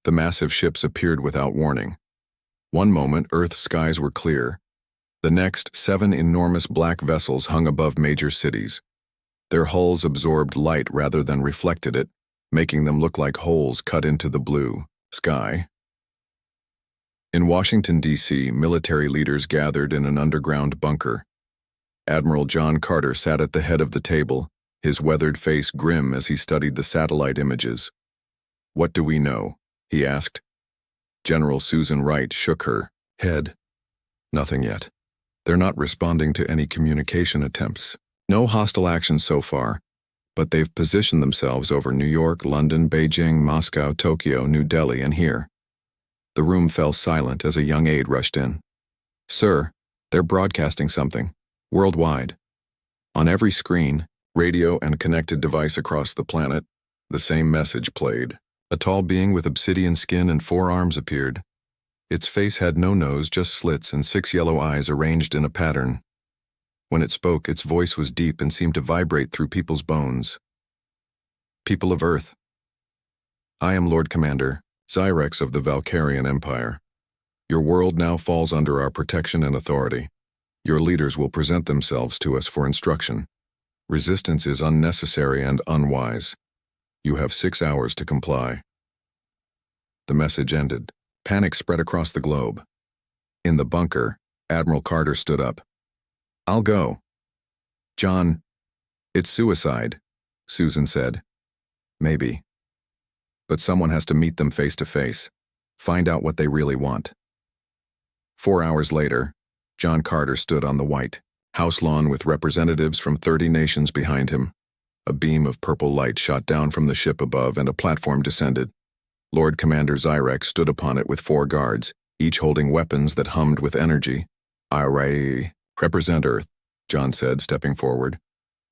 The massive ships appeared without warning. One moment, Earth's skies were clear. The next, 7 enormous black vessels hung above major cities. Their hulls absorbed light rather than reflected it, making them look like holes cut into the blue sky. In Washington, D.C., military leaders gathered in an underground bunker. Admiral John Carter sat at the head of the table, his weathered face grim as he studied the satellite images. "What do we know?" he asked. General Susan Wright shook her head. "Nothing yet. They're not responding to any communication attempts. No hostile action so far, but they've positioned themselves over New York, London, Beijing, Moscow, Tokyo, New Delhi, and here." The room fell silent as a young aide rushed in. "Sir, they're broadcasting something, worldwide. On every screen, radio and connected device across the planet, the same message played. A tall being with obsidian skin and 4 arms appeared. Its face had no nose, just slits and 6 yellow eyes arranged in a pattern. When it spoke, its voice was deep and seemed to vibrate through people's bones. People of Earth. I am Lord Commander, Zyrex of the Valkyrian Empire. Your world now falls under our protection and authority. Your leaders will present themselves to us for instruction. Resistance is unnecessary and unwise. You have 6 hours to comply." The message ended. Panic spread across the globe. In the bunker, Admiral Carter stood up. "I'll go." "John, it's suicide," Susan said. "Maybe. But someone has to meet them face to face, find out what they really want." 4 hours later, John Carter stood on the White House lawn with representatives from 30 nations behind him. A beam of purple light shot down from the ship above and a platform descended. Lord Commander Zyrex stood upon it with 4 guards, each holding weapons that hummed with energy. "I represent Earth," John said, stepping forward.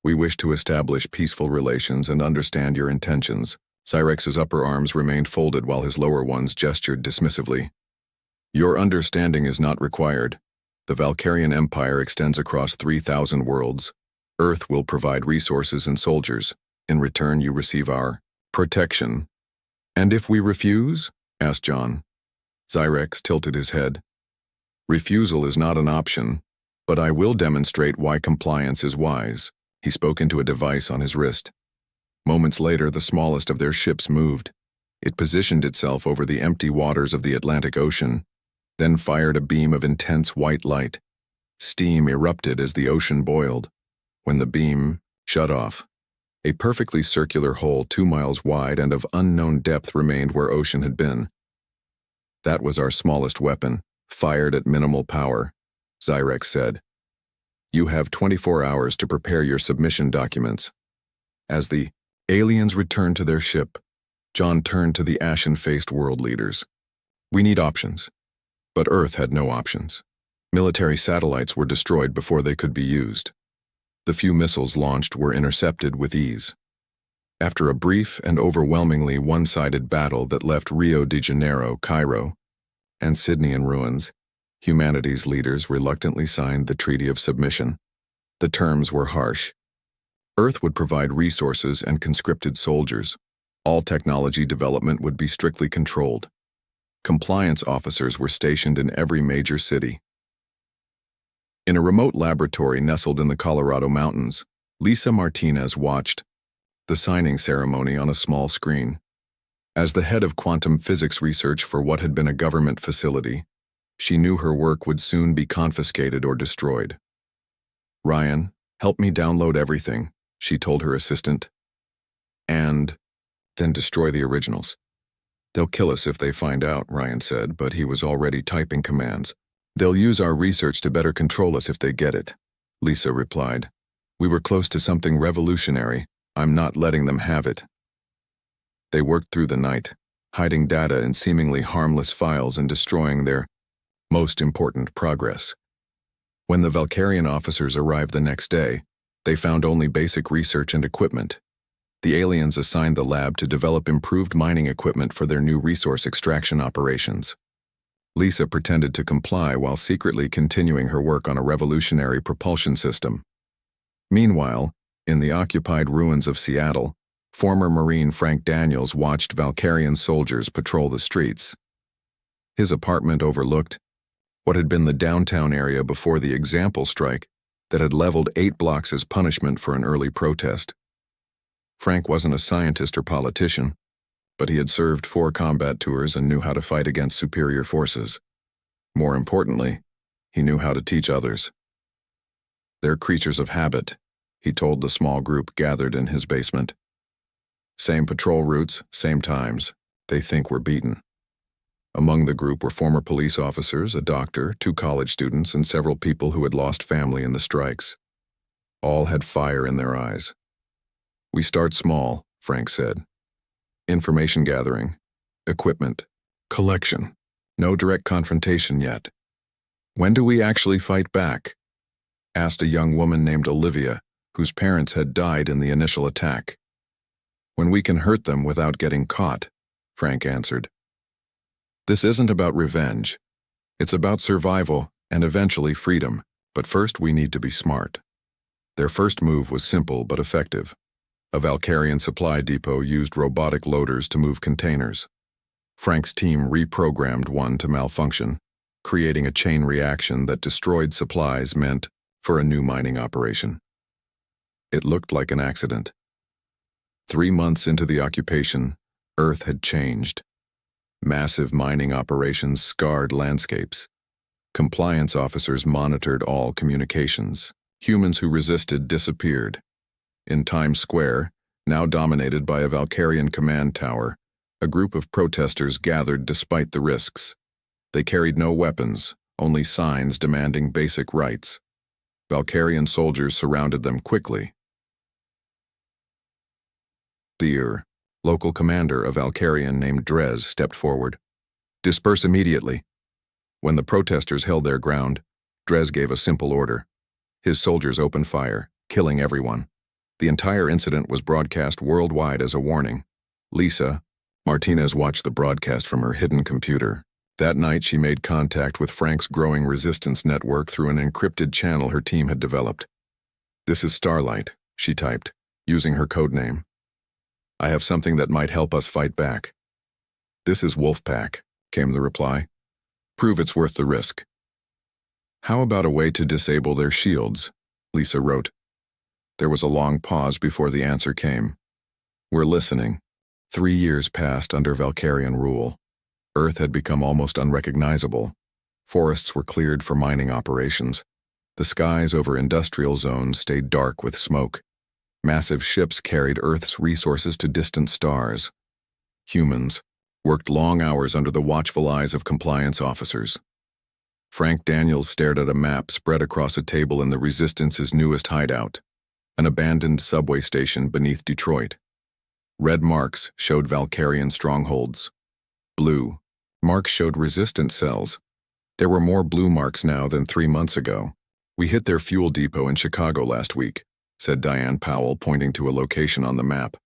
"We wish to establish peaceful relations and understand your intentions." Zyrex's upper arms remained folded while his lower ones gestured dismissively. "Your understanding is not required. The Valkyrian Empire extends across 3,000 worlds. Earth will provide resources and soldiers. In return, you receive our protection." "And if we refuse?" asked John. Zyrex tilted his head. "Refusal is not an option, but I will demonstrate why compliance is wise." He spoke into a device on his wrist. Moments later, the smallest of their ships moved. It positioned itself over the empty waters of the Atlantic Ocean, then fired a beam of intense white light. Steam erupted as the ocean boiled. When the beam shut off, a perfectly circular hole 2 miles wide and of unknown depth remained where ocean had been. "That was our smallest weapon, fired at minimal power," Zyrex said. "You have 24 hours to prepare your submission documents." As the aliens returned to their ship, John turned to the ashen-faced world leaders. "We need options." But Earth had no options. Military satellites were destroyed before they could be used. The few missiles launched were intercepted with ease. After a brief and overwhelmingly one-sided battle that left Rio de Janeiro, Cairo, and Sydney in ruins, humanity's leaders reluctantly signed the Treaty of Submission. The terms were harsh. Earth would provide resources and conscripted soldiers. All technology development would be strictly controlled. Compliance officers were stationed in every major city. In a remote laboratory nestled in the Colorado mountains, Lisa Martinez watched the signing ceremony on a small screen. As the head of quantum physics research for what had been a government facility, she knew her work would soon be confiscated or destroyed. "Ryan, help me download everything," she told her assistant. "And then destroy the originals." "They'll kill us if they find out," Ryan said, but he was already typing commands. "They'll use our research to better control us if they get it," Lisa replied. "We were close to something revolutionary. I'm not letting them have it." They worked through the night, hiding data in seemingly harmless files and destroying their most important progress. When the Valkyrian officers arrived the next day, they found only basic research and equipment. The aliens assigned the lab to develop improved mining equipment for their new resource extraction operations. Lisa pretended to comply while secretly continuing her work on a revolutionary propulsion system. Meanwhile, in the occupied ruins of Seattle, Former Marine Frank Daniels watched Valkyrian soldiers patrol the streets. His apartment overlooked what had been the downtown area before the example strike that had leveled 8 blocks as punishment for an early protest. Frank wasn't a scientist or politician, but he had served 4 combat tours and knew how to fight against superior forces. More importantly, he knew how to teach others. They're creatures of habit, he told the small group gathered in his basement. Same patrol routes, same times. They think we're beaten. Among the group were former police officers, a doctor, 2 college students, and several people who had lost family in the strikes. All had fire in their eyes. We start small, Frank said. Information gathering, equipment, collection. No direct confrontation yet. When do we actually fight back? Asked a young woman named Olivia, whose parents had died in the initial attack. When we can hurt them without getting caught, Frank answered. This isn't about revenge. It's about survival and eventually freedom, but first we need to be smart. Their first move was simple but effective. A Valkyrian supply depot used robotic loaders to move containers. Frank's team reprogrammed one to malfunction, creating a chain reaction that destroyed supplies meant for a new mining operation. It looked like an accident. 3 months into the occupation, Earth had changed. Massive mining operations scarred landscapes. Compliance officers monitored all communications. Humans who resisted disappeared. In Times Square, now dominated by a Valkyrian command tower, a group of protesters gathered despite the risks. They carried no weapons, only signs demanding basic rights. Valkyrian soldiers surrounded them quickly. The local commander, a Valkyrian named Drez, stepped forward. Disperse immediately. When the protesters held their ground, Drez gave a simple order. His soldiers opened fire, killing everyone. The entire incident was broadcast worldwide as a warning. Lisa Martinez watched the broadcast from her hidden computer. That night she made contact with Frank's growing resistance network through an encrypted channel her team had developed. This is Starlight, she typed, using her codename. I have something that might help us fight back. This is Wolfpack, came the reply. Prove it's worth the risk. How about a way to disable their shields? Lisa wrote. There was a long pause before the answer came. We're listening. 3 years passed under Valkyrian rule. Earth had become almost unrecognizable. Forests were cleared for mining operations. The skies over industrial zones stayed dark with smoke. Massive ships carried Earth's resources to distant stars. Humans worked long hours under the watchful eyes of compliance officers. Frank Daniels stared at a map spread across a table in the Resistance's newest hideout, an abandoned subway station beneath Detroit. Red marks showed Valkyrian strongholds. Blue marks showed resistance cells. There were more blue marks now than 3 months ago. We hit their fuel depot in Chicago last week, said Diane Powell, pointing to a location on the map.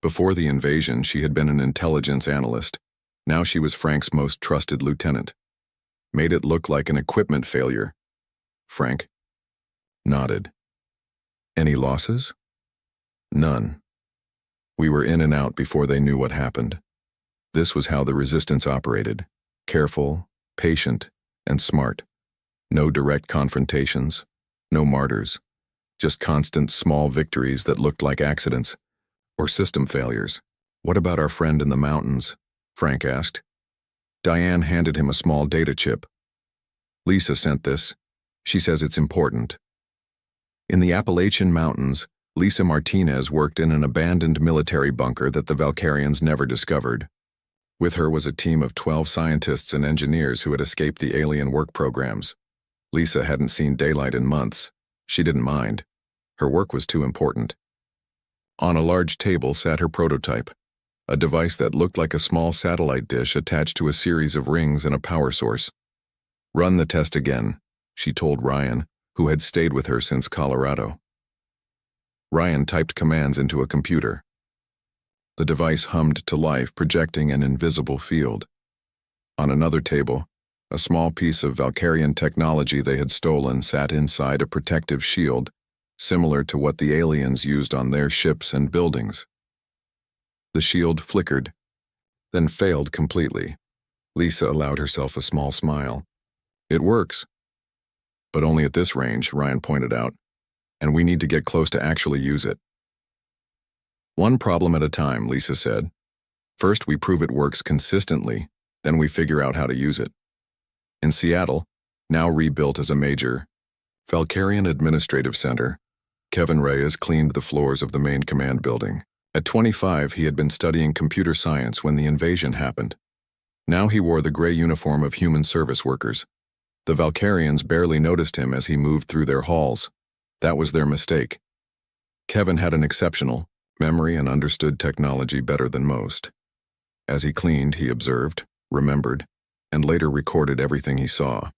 Before the invasion, she had been an intelligence analyst. Now she was Frank's most trusted lieutenant. Made it look like an equipment failure. Frank nodded. Any losses? None. We were in and out before they knew what happened. This was how the resistance operated. Careful, patient, and smart. No direct confrontations, no martyrs. Just constant small victories that looked like accidents or system failures. What about our friend in the mountains? Frank asked. Diane handed him a small data chip. Lisa sent this. She says it's important. In the Appalachian Mountains, Lisa Martinez worked in an abandoned military bunker that the Valkyrians never discovered. With her was a team of 12 scientists and engineers who had escaped the alien work programs. Lisa hadn't seen daylight in months. She didn't mind. Her work was too important. On a large table sat her prototype, a device that looked like a small satellite dish attached to a series of rings and a power source. Run the test again, she told Ryan, who had stayed with her since Colorado. Ryan typed commands into a computer. The device hummed to life, projecting an invisible field. On another table, a small piece of Valkyrian technology they had stolen sat inside a protective shield, similar to what the aliens used on their ships and buildings. The shield flickered, then failed completely. Lisa allowed herself a small smile. It works. But only at this range, Ryan pointed out, and we need to get close to actually use it. One problem at a time, Lisa said. First, we prove it works consistently, then we figure out how to use it. In Seattle, now rebuilt as a major Valkyrian Administrative Center, Kevin Reyes cleaned the floors of the main command building. At 25, he had been studying computer science when the invasion happened. Now he wore the gray uniform of human service workers. The Valkyrians barely noticed him as he moved through their halls. That was their mistake. Kevin had an exceptional memory and understood technology better than most. As he cleaned, he observed, remembered, and later recorded everything he saw.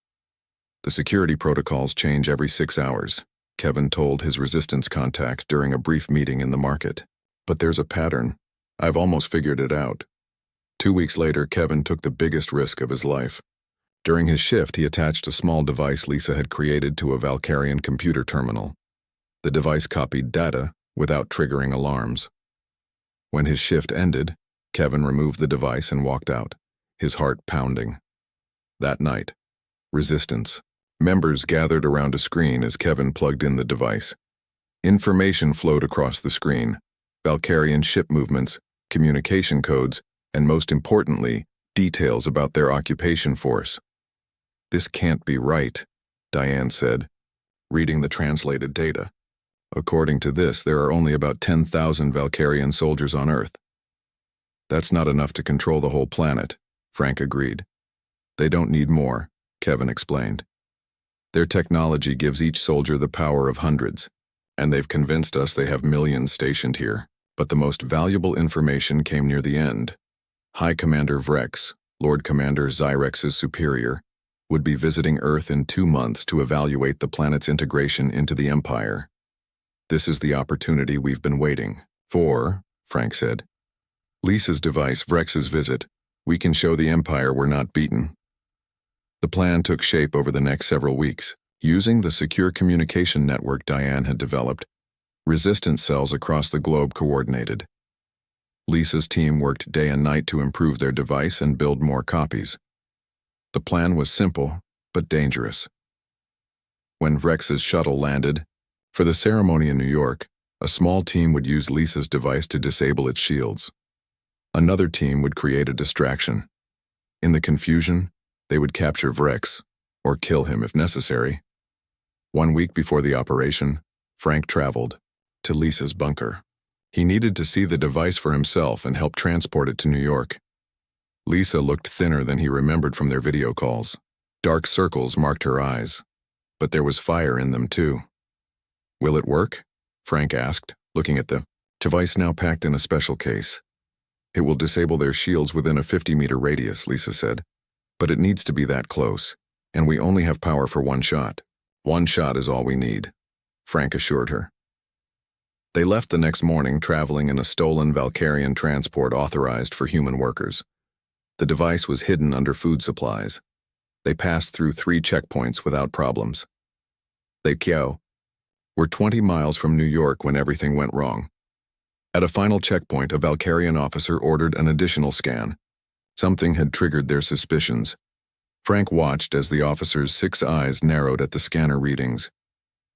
The security protocols change every 6 hours, Kevin told his resistance contact during a brief meeting in the market. But there's a pattern. I've almost figured it out. 2 weeks later, Kevin took the biggest risk of his life. During his shift, he attached a small device Lisa had created to a Valkyrian computer terminal. The device copied data without triggering alarms. When his shift ended, Kevin removed the device and walked out, his heart pounding. That night, resistance members gathered around a screen as Kevin plugged in the device. Information flowed across the screen: Valkyrian ship movements, communication codes, and most importantly, details about their occupation force. "This can't be right," Diane said, reading the translated data. "According to this, there are only about 10,000 Valkyrian soldiers on Earth." "That's not enough to control the whole planet," Frank agreed. "They don't need more," Kevin explained. "Their technology gives each soldier the power of hundreds, and they've convinced us they have millions stationed here. But the most valuable information came near the end. High Commander Vrex, Lord Commander Zyrex's superior, would be visiting Earth in 2 months to evaluate the planet's integration into the Empire. "This is the opportunity we've been waiting for," Frank said. "Lisa's device, Vrex's visit. We can show the Empire we're not beaten." The plan took shape over the next several weeks. Using the secure communication network Diane had developed, resistance cells across the globe coordinated. Lisa's team worked day and night to improve their device and build more copies. The plan was simple, but dangerous. When Vrex's shuttle landed, for the ceremony in New York, a small team would use Lisa's device to disable its shields. Another team would create a distraction. In the confusion, they would capture Vrex, or kill him if necessary. 1 week before the operation, Frank traveled to Lisa's bunker. He needed to see the device for himself and help transport it to New York. Lisa looked thinner than he remembered from their video calls. Dark circles marked her eyes, but there was fire in them too. "Will it work?" Frank asked, looking at the device now packed in a special case. "It will disable their shields within a 50-meter radius," Lisa said. "But it needs to be that close, and we only have power for 1 shot. 1 shot is all we need," Frank assured her. They left the next morning, traveling in a stolen Valkyrian transport authorized for human workers. The device was hidden under food supplies. They passed through 3 checkpoints without problems. They were 20 miles from New York when everything went wrong. At a final checkpoint, a Valkyrian officer ordered an additional scan. Something had triggered their suspicions. Frank watched as the officer's 6 eyes narrowed at the scanner readings.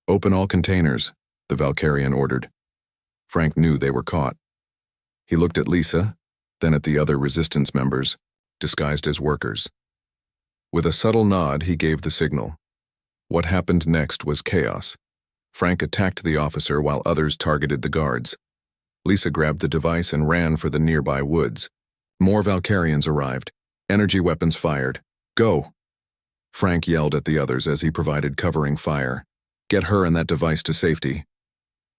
"Open all containers," the Valkyrian ordered. Frank knew they were caught. He looked at Lisa, then at the other resistance members, disguised as workers. With a subtle nod, he gave the signal. What happened next was chaos. Frank attacked the officer while others targeted the guards. Lisa grabbed the device and ran for the nearby woods. More Valkyrians arrived. Energy weapons fired. "Go!" Frank yelled at the others as he provided covering fire. "Get her and that device to safety."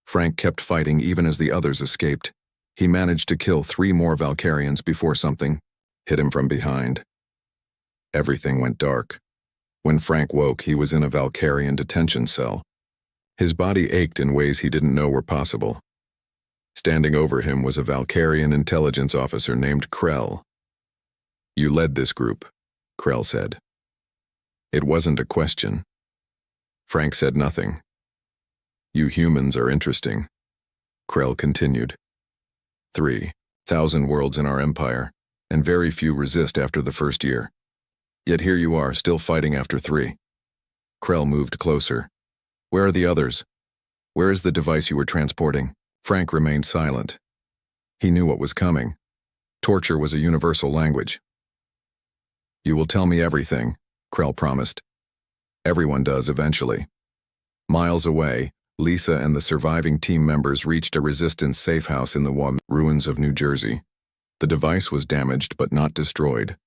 Frank kept fighting even as the others escaped. He managed to kill 3 more Valkyrians before something hit him from behind. Everything went dark. When Frank woke, he was in a Valkyrian detention cell. His body ached in ways he didn't know were possible. Standing over him was a Valkyrian intelligence officer named Krell. "You led this group," Krell said. It wasn't a question. Frank said nothing. "You humans are interesting," Krell continued. 3. 1,000 worlds in our empire, and very few resist after the first year. Yet here you are, still fighting after 3. Krell moved closer. Where are the others? Where is the device you were transporting? Frank remained silent. He knew what was coming. Torture was a universal language. You will tell me everything, Krell promised. Everyone does eventually. Miles away, Lisa and the surviving team members reached a resistance safe house in the ruins of New Jersey. The device was damaged but not destroyed.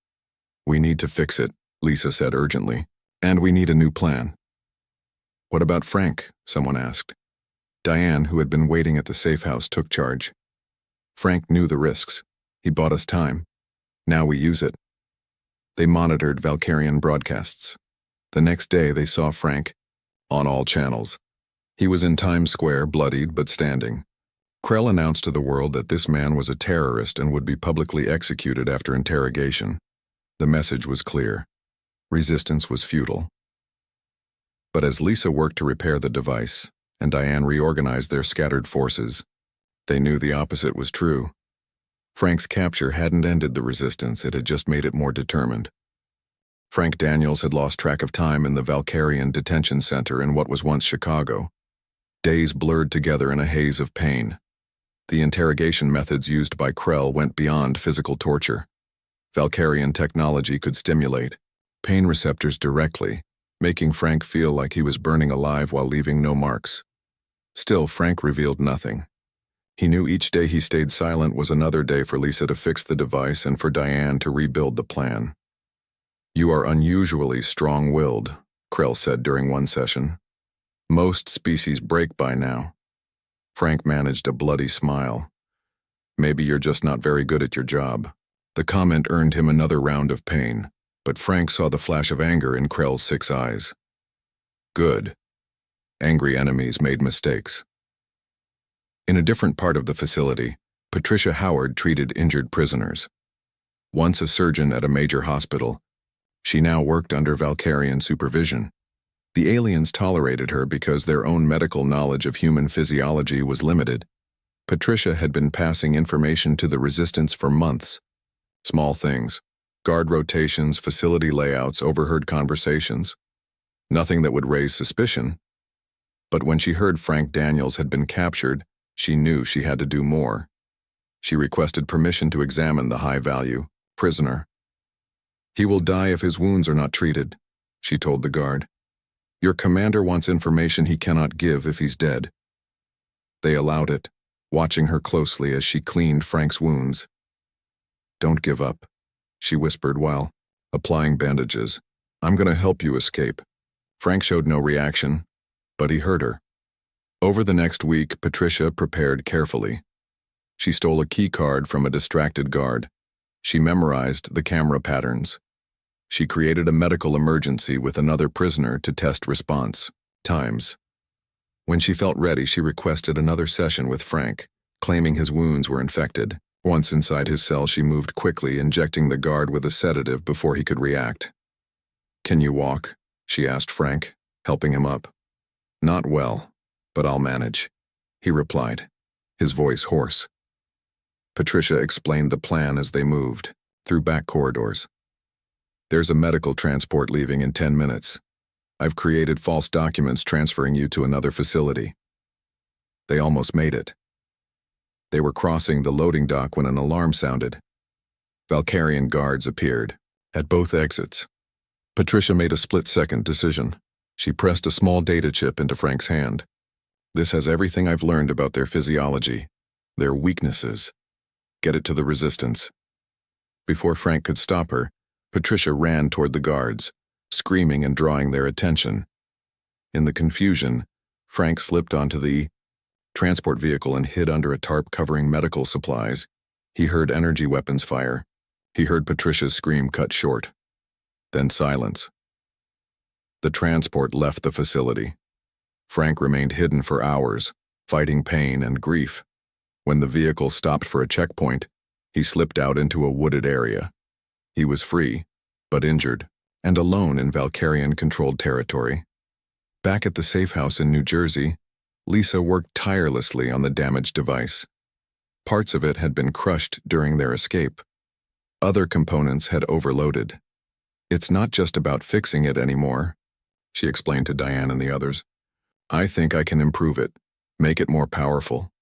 We need to fix it, Lisa said urgently. And we need a new plan. What about Frank? Someone asked. Diane, who had been waiting at the safe house, took charge. Frank knew the risks. He bought us time. Now we use it. They monitored Valkyrian broadcasts. The next day they saw Frank on all channels. He was in Times Square, bloodied but standing. Krell announced to the world that this man was a terrorist and would be publicly executed after interrogation. The message was clear. Resistance was futile. But as Lisa worked to repair the device, and Diane reorganized their scattered forces, they knew the opposite was true. Frank's capture hadn't ended the resistance, it had just made it more determined. Frank Daniels had lost track of time in the Valkyrian detention center in what was once Chicago. Days blurred together in a haze of pain. The interrogation methods used by Krell went beyond physical torture. Valkyrian technology could stimulate pain receptors directly, making Frank feel like he was burning alive while leaving no marks. Still, Frank revealed nothing. He knew each day he stayed silent was another day for Lisa to fix the device and for Diane to rebuild the plan. You are unusually strong-willed, Krell said during one session. Most species break by now. Frank managed a bloody smile. Maybe you're just not very good at your job. The comment earned him another round of pain, but Frank saw the flash of anger in Krell's 6 eyes. Good. Angry enemies made mistakes. In a different part of the facility, Patricia Howard treated injured prisoners. Once a surgeon at a major hospital, she now worked under Valkyrian supervision. The aliens tolerated her because their own medical knowledge of human physiology was limited. Patricia had been passing information to the resistance for months. Small things, guard rotations, facility layouts, overheard conversations. Nothing that would raise suspicion. But when she heard Frank Daniels had been captured, she knew she had to do more. She requested permission to examine the high-value prisoner. He will die if his wounds are not treated, she told the guard. Your commander wants information he cannot give if he's dead. They allowed it, watching her closely as she cleaned Frank's wounds. Don't give up, she whispered while applying bandages. I'm going to help you escape. Frank showed no reaction, but he heard her. Over the next week, Patricia prepared carefully. She stole a key card from a distracted guard. She memorized the camera patterns. She created a medical emergency with another prisoner to test response times. When she felt ready, she requested another session with Frank, claiming his wounds were infected. Once inside his cell, she moved quickly, injecting the guard with a sedative before he could react. Can you walk? She asked Frank, helping him up. Not well, but I'll manage, he replied, his voice hoarse. Patricia explained the plan as they moved, through back corridors. There's a medical transport leaving in 10 minutes. I've created false documents transferring you to another facility. They almost made it. They were crossing the loading dock when an alarm sounded. Valkyrian guards appeared, at both exits. Patricia made a split-second decision. She pressed a small data chip into Frank's hand. This has everything I've learned about their physiology, their weaknesses. Get it to the resistance. Before Frank could stop her, Patricia ran toward the guards, screaming and drawing their attention. In the confusion, Frank slipped onto the transport vehicle and hid under a tarp covering medical supplies. He heard energy weapons fire. He heard Patricia's scream cut short. Then silence. The transport left the facility. Frank remained hidden for hours, fighting pain and grief. When the vehicle stopped for a checkpoint, he slipped out into a wooded area. He was free, but injured, and alone in Valkyrian-controlled territory. Back at the safe house in New Jersey, Lisa worked tirelessly on the damaged device. Parts of it had been crushed during their escape. Other components had overloaded. "It's not just about fixing it anymore," she explained to Diane and the others. "I think I can improve it, make it more powerful."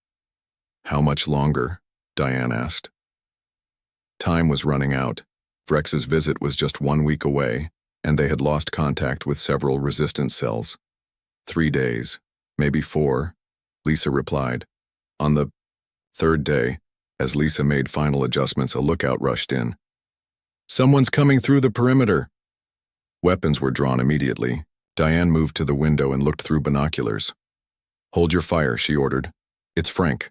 "How much longer?" Diane asked. Time was running out. Vrex's visit was just 1 week away, and they had lost contact with several resistance cells. 3 days, maybe 4, Lisa replied. On the 3rd day, as Lisa made final adjustments, a lookout rushed in. "Someone's coming through the perimeter." Weapons were drawn immediately. Diane moved to the window and looked through binoculars. "Hold your fire," she ordered. "It's Frank."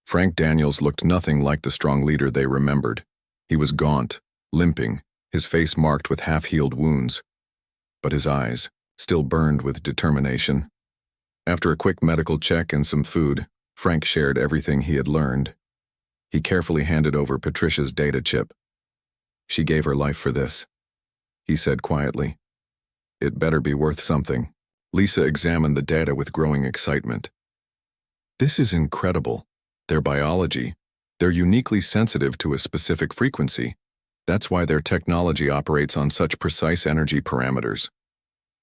Frank Daniels looked nothing like the strong leader they remembered. He was gaunt, limping, his face marked with half-healed wounds. But his eyes still burned with determination. After a quick medical check and some food, Frank shared everything he had learned. He carefully handed over Patricia's data chip. "She gave her life for this," he said quietly. "It better be worth something." Lisa examined the data with growing excitement. "This is incredible. Their biology, they're uniquely sensitive to a specific frequency. That's why their technology operates on such precise energy parameters."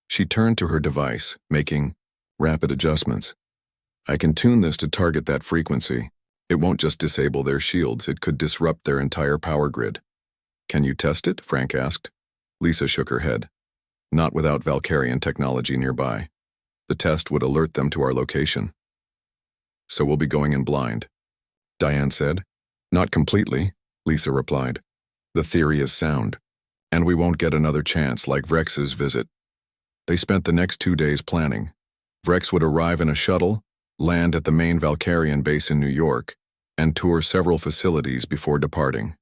She turned to her device, making rapid adjustments. "I can tune this to target that frequency. It won't just disable their shields, it could disrupt their entire power grid." "Can you test it?" Frank asked. Lisa shook her head. "Not without Valkyrian technology nearby. The test would alert them to our location." "So we'll be going in blind," Diane said. "Not completely," Lisa replied. "The theory is sound, and we won't get another chance like Vrex's visit." They spent the next 2 days planning. Vrex would arrive in a shuttle, land at the main Valkyrian base in New York, and tour several facilities before departing.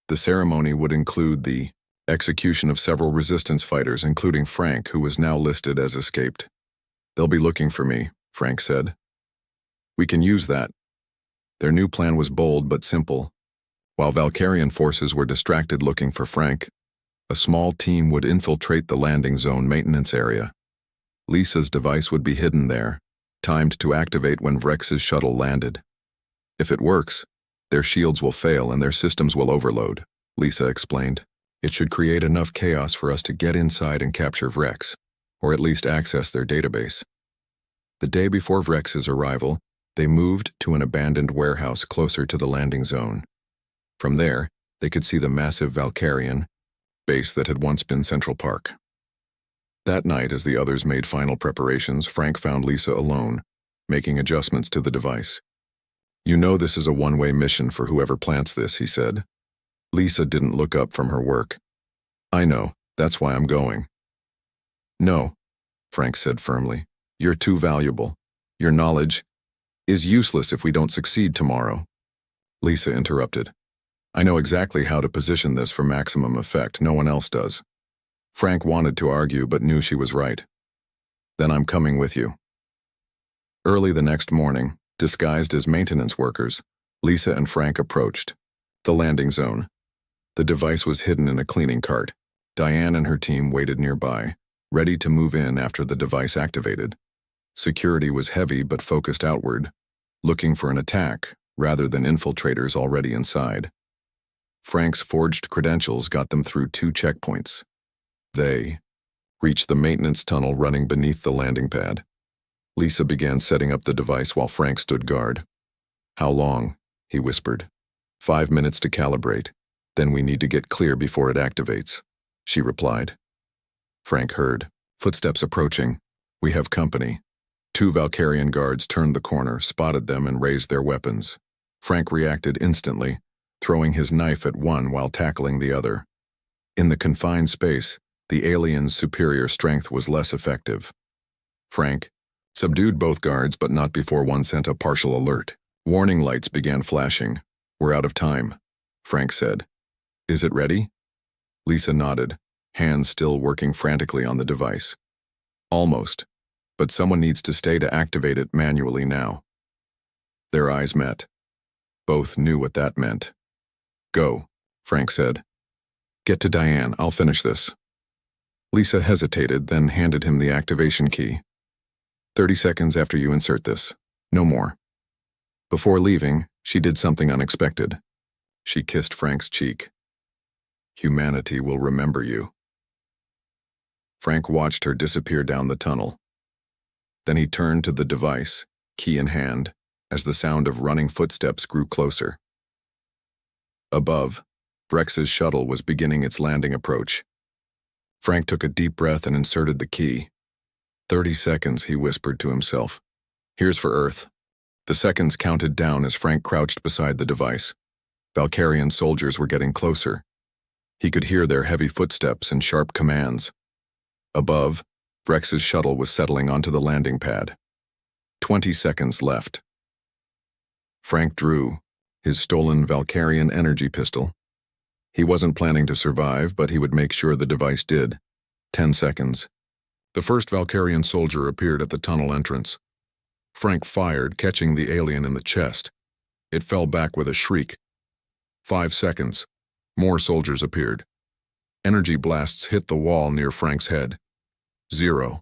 The ceremony would include the execution of several resistance fighters, including Frank, who was now listed as escaped. "They'll be looking for me," Frank said. "We can use that." Their new plan was bold but simple. While Valkyrian forces were distracted looking for Frank, a small team would infiltrate the landing zone maintenance area. Lisa's device would be hidden there, timed to activate when Vrex's shuttle landed. "If it works, their shields will fail and their systems will overload," Lisa explained. "It should create enough chaos for us to get inside and capture Vrex, or at least access their database." The day before Vrex's arrival, they moved to an abandoned warehouse closer to the landing zone. From there, they could see the massive Valkyrian base that had once been Central Park. That night, as the others made final preparations, Frank found Lisa alone, making adjustments to the device. "You know this is a one-way mission for whoever plants this," he said. Lisa didn't look up from her work. "I know, that's why I'm going." "No," Frank said firmly. "You're too valuable. Your knowledge is useless if we don't succeed tomorrow." Lisa interrupted. "I know exactly how to position this for maximum effect. No one else does." Frank wanted to argue but knew she was right. "Then I'm coming with you." Early the next morning, disguised as maintenance workers, Lisa and Frank approached the landing zone. The device was hidden in a cleaning cart. Diane and her team waited nearby, ready to move in after the device activated. Security was heavy but focused outward, looking for an attack rather than infiltrators already inside. Frank's forged credentials got them through 2 checkpoints. They reached the maintenance tunnel running beneath the landing pad. Lisa began setting up the device while Frank stood guard. "How long?" he whispered. 5 minutes to calibrate. Then we need to get clear before it activates," she replied. Frank heard footsteps approaching. "We have company." 2 Valkyrian guards turned the corner, spotted them, and raised their weapons. Frank reacted instantly, throwing his knife at one while tackling the other. In the confined space, the alien's superior strength was less effective. Frank subdued both guards, but not before one sent a partial alert. Warning lights began flashing. "We're out of time," Frank said. "Is it ready?" Lisa nodded, hands still working frantically on the device. "Almost, but someone needs to stay to activate it manually now." Their eyes met. Both knew what that meant. "Go," Frank said. "Get to Diane, I'll finish this." Lisa hesitated, then handed him the activation key. 30 seconds after you insert this. No more." Before leaving, she did something unexpected. She kissed Frank's cheek. "Humanity will remember you." Frank watched her disappear down the tunnel. Then he turned to the device, key in hand, as the sound of running footsteps grew closer. Above, Vrex's shuttle was beginning its landing approach. Frank took a deep breath and inserted the key. 30 seconds, he whispered to himself. "Here's for Earth." The seconds counted down as Frank crouched beside the device. Valkyrian soldiers were getting closer. He could hear their heavy footsteps and sharp commands. Above, Vrex's shuttle was settling onto the landing pad. 20 seconds left. Frank drew his stolen Valkyrian energy pistol. He wasn't planning to survive, but he would make sure the device did. 10 seconds. The first Valkyrian soldier appeared at the tunnel entrance. Frank fired, catching the alien in the chest. It fell back with a shriek. 5 seconds. More soldiers appeared. Energy blasts hit the wall near Frank's head. 0.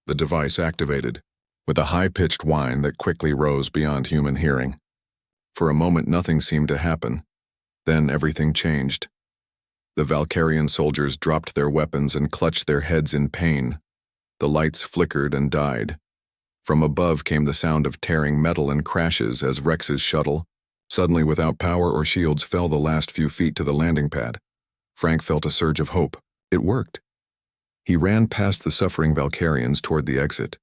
The device activated, with a high-pitched whine that quickly rose beyond human hearing. For a moment, nothing seemed to happen. Then everything changed. The Valkyrian soldiers dropped their weapons and clutched their heads in pain. The lights flickered and died. From above came the sound of tearing metal and crashes as Vrex's shuttle, suddenly without power or shields, fell the last few feet to the landing pad. Frank felt a surge of hope. It worked. He ran past the suffering Valkyrians toward the exit.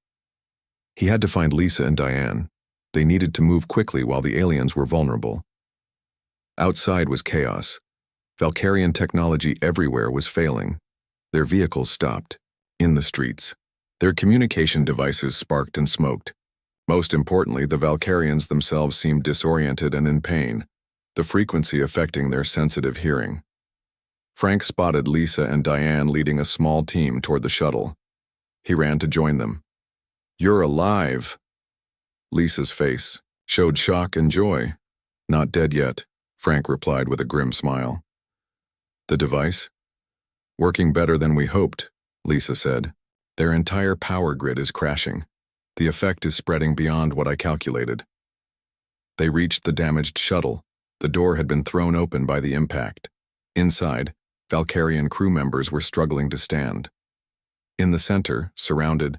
He had to find Lisa and Diane. They needed to move quickly while the aliens were vulnerable. Outside was chaos. Valkyrian technology everywhere was failing. Their vehicles stopped. In the streets, their communication devices sparked and smoked. Most importantly, the Valkyrians themselves seemed disoriented and in pain, the frequency affecting their sensitive hearing. Frank spotted Lisa and Diane leading a small team toward the shuttle. He ran to join them. "You're alive!" Lisa's face showed shock and joy. "Not dead yet," Frank replied with a grim smile. "The device? Working better than we hoped," Lisa said. "Their entire power grid is crashing. The effect is spreading beyond what I calculated." They reached the damaged shuttle. The door had been thrown open by the impact. Inside, Valkyrian crew members were struggling to stand. In the center, surrounded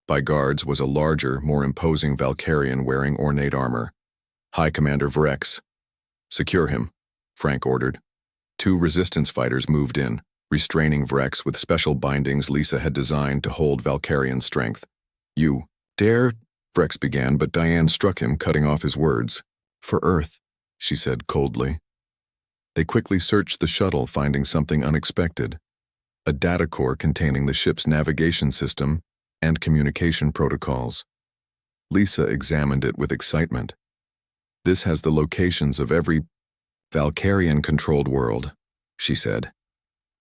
by guards, was a larger, more imposing Valkyrian wearing ornate armor. "High Commander Vrex." "Secure him," Frank ordered. 2 resistance fighters moved in, restraining Vrex with special bindings Lisa had designed to hold Valkyrian strength. "You dare?" Vrex began, but Diane struck him, cutting off his words. "For Earth," she said coldly. They quickly searched the shuttle, finding something unexpected. A data core containing the ship's navigation system and communication protocols. Lisa examined it with excitement. "This has the locations of every Valkyrian-controlled world," she said.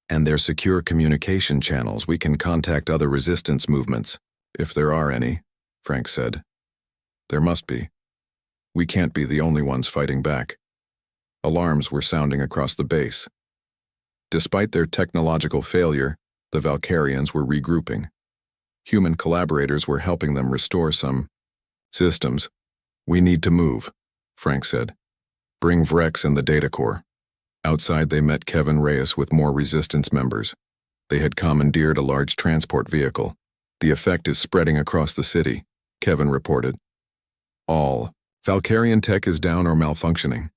"And their secure communication channels. We can contact other resistance movements, if there are any," Frank said. "There must be. We can't be the only ones fighting back." Alarms were sounding across the base. Despite their technological failure, the Valkyrians were regrouping. Human collaborators were helping them restore some systems. "We need to move," Frank said. "Bring Vrex and the data core." Outside, they met Kevin Reyes with more resistance members. They had commandeered a large transport vehicle. "The effect is spreading across the city," Kevin reported. "All Valkyrian tech is down or malfunctioning."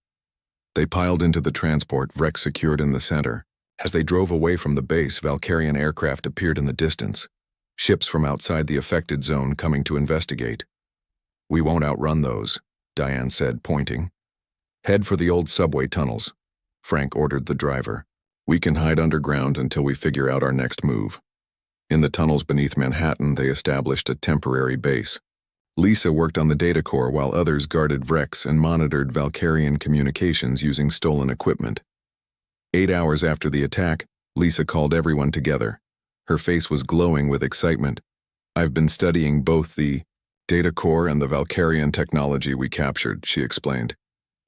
They piled into the transport, Vrex secured in the center. As they drove away from the base, Valkyrian aircraft appeared in the distance, ships from outside the affected zone coming to investigate. "We won't outrun those," Diane said, pointing. "Head for the old subway tunnels," Frank ordered the driver. "We can hide underground until we figure out our next move." In the tunnels beneath Manhattan, they established a temporary base. Lisa worked on the data core while others guarded Vrex and monitored Valkyrian communications using stolen equipment. 8 hours after the attack, Lisa called everyone together. Her face was glowing with excitement. "I've been studying both the data core and the Valkyrian technology we captured," she explained.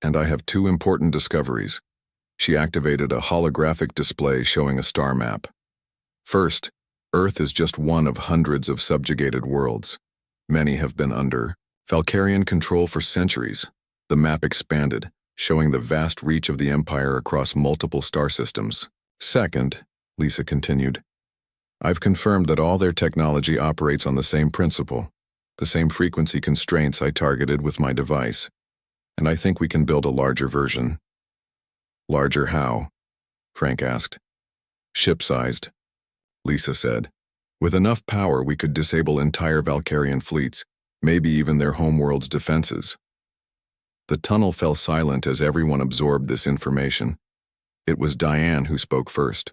"And I have 2 important discoveries." She activated a holographic display showing a star map. "First, Earth is just one of hundreds of subjugated worlds. Many have been under Valkyrian control for centuries. The map expanded, showing the vast reach of the Empire across multiple star systems. Second, Lisa continued, I've confirmed that all their technology operates on the same principle, the same frequency constraints I targeted with my device, and I think we can build a larger version. Larger how? Frank asked. Ship-sized, Lisa said. With enough power, we could disable entire Valkyrian fleets, maybe even their homeworld's defenses. The tunnel fell silent as everyone absorbed this information. It was Diane who spoke first.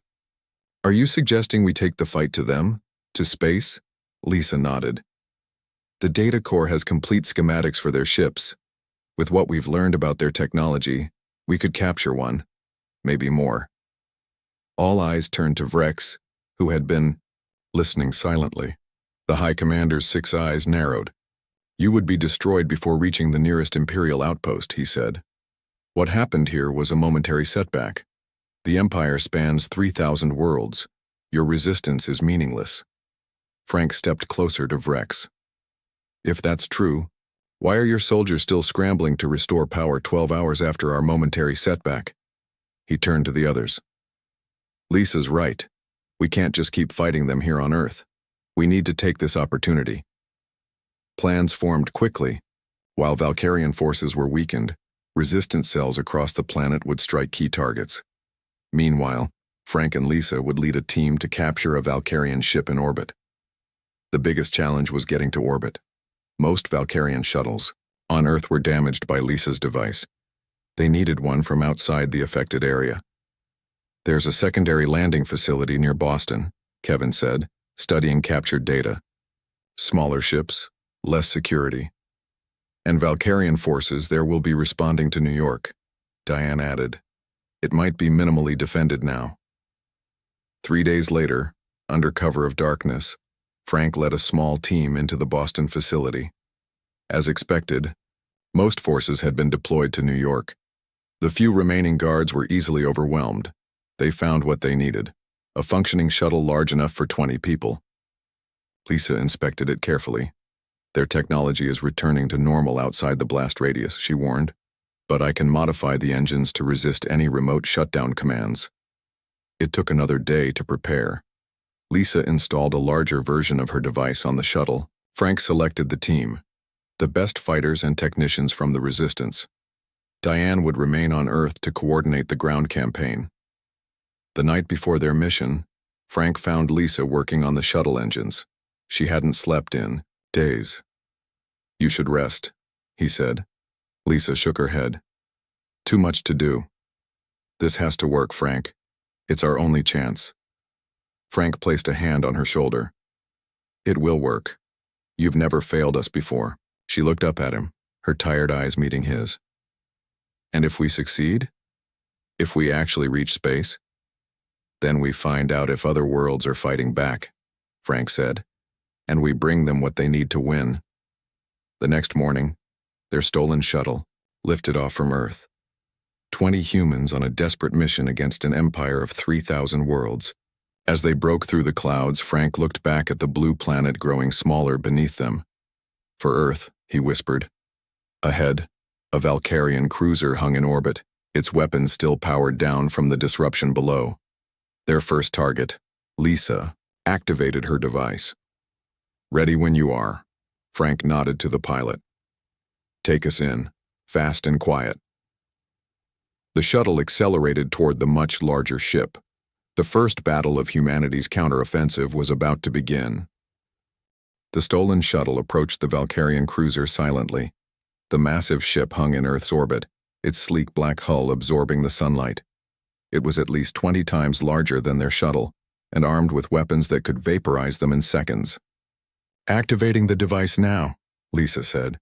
Are you suggesting we take the fight to them? To space? Lisa nodded. The data core has complete schematics for their ships. With what we've learned about their technology, we could capture one, maybe more. All eyes turned to Vrex, who had been listening silently. The High Commander's 6 eyes narrowed. You would be destroyed before reaching the nearest Imperial outpost, he said. What happened here was a momentary setback. The Empire spans 3,000 worlds. Your resistance is meaningless. Frank stepped closer to Vrex. If that's true, why are your soldiers still scrambling to restore power 12 hours after our momentary setback? He turned to the others. Lisa's right. We can't just keep fighting them here on Earth. We need to take this opportunity. Plans formed quickly. While Valkyrian forces were weakened, resistance cells across the planet would strike key targets. Meanwhile, Frank and Lisa would lead a team to capture a Valkyrian ship in orbit. The biggest challenge was getting to orbit. Most Valkyrian shuttles on Earth were damaged by Lisa's device. They needed one from outside the affected area. There's a secondary landing facility near Boston, Kevin said, studying captured data. Smaller ships, less security. And Valkyrian forces there will be responding to New York, Diane added. It might be minimally defended now. 3 days later, under cover of darkness, Frank led a small team into the Boston facility. As expected, most forces had been deployed to New York. The few remaining guards were easily overwhelmed. They found what they needed, a functioning shuttle large enough for 20 people. Lisa inspected it carefully. Their technology is returning to normal outside the blast radius, she warned, but I can modify the engines to resist any remote shutdown commands. It took another day to prepare. Lisa installed a larger version of her device on the shuttle. Frank selected the team, the best fighters and technicians from the Resistance. Diane would remain on Earth to coordinate the ground campaign. The night before their mission, Frank found Lisa working on the shuttle engines. She hadn't slept in days. You should rest, he said. Lisa shook her head. Too much to do. This has to work, Frank. It's our only chance. Frank placed a hand on her shoulder. It will work. You've never failed us before. She looked up at him, her tired eyes meeting his. And if we succeed? If we actually reach space? Then we find out if other worlds are fighting back, Frank said, and we bring them what they need to win. The next morning, their stolen shuttle lifted off from Earth. 20 humans on a desperate mission against an empire of 3,000 worlds. As they broke through the clouds, Frank looked back at the blue planet growing smaller beneath them. For Earth, he whispered. Ahead, a Valkyrian cruiser hung in orbit, its weapons still powered down from the disruption below. Their first target, Lisa, activated her device. Ready when you are, Frank nodded to the pilot. Take us in, fast and quiet. The shuttle accelerated toward the much larger ship. The first battle of humanity's counteroffensive was about to begin. The stolen shuttle approached the Valkyrian cruiser silently. The massive ship hung in Earth's orbit, its sleek black hull absorbing the sunlight. It was at least 20 times larger than their shuttle, and armed with weapons that could vaporize them in seconds. Activating the device now, Lisa said.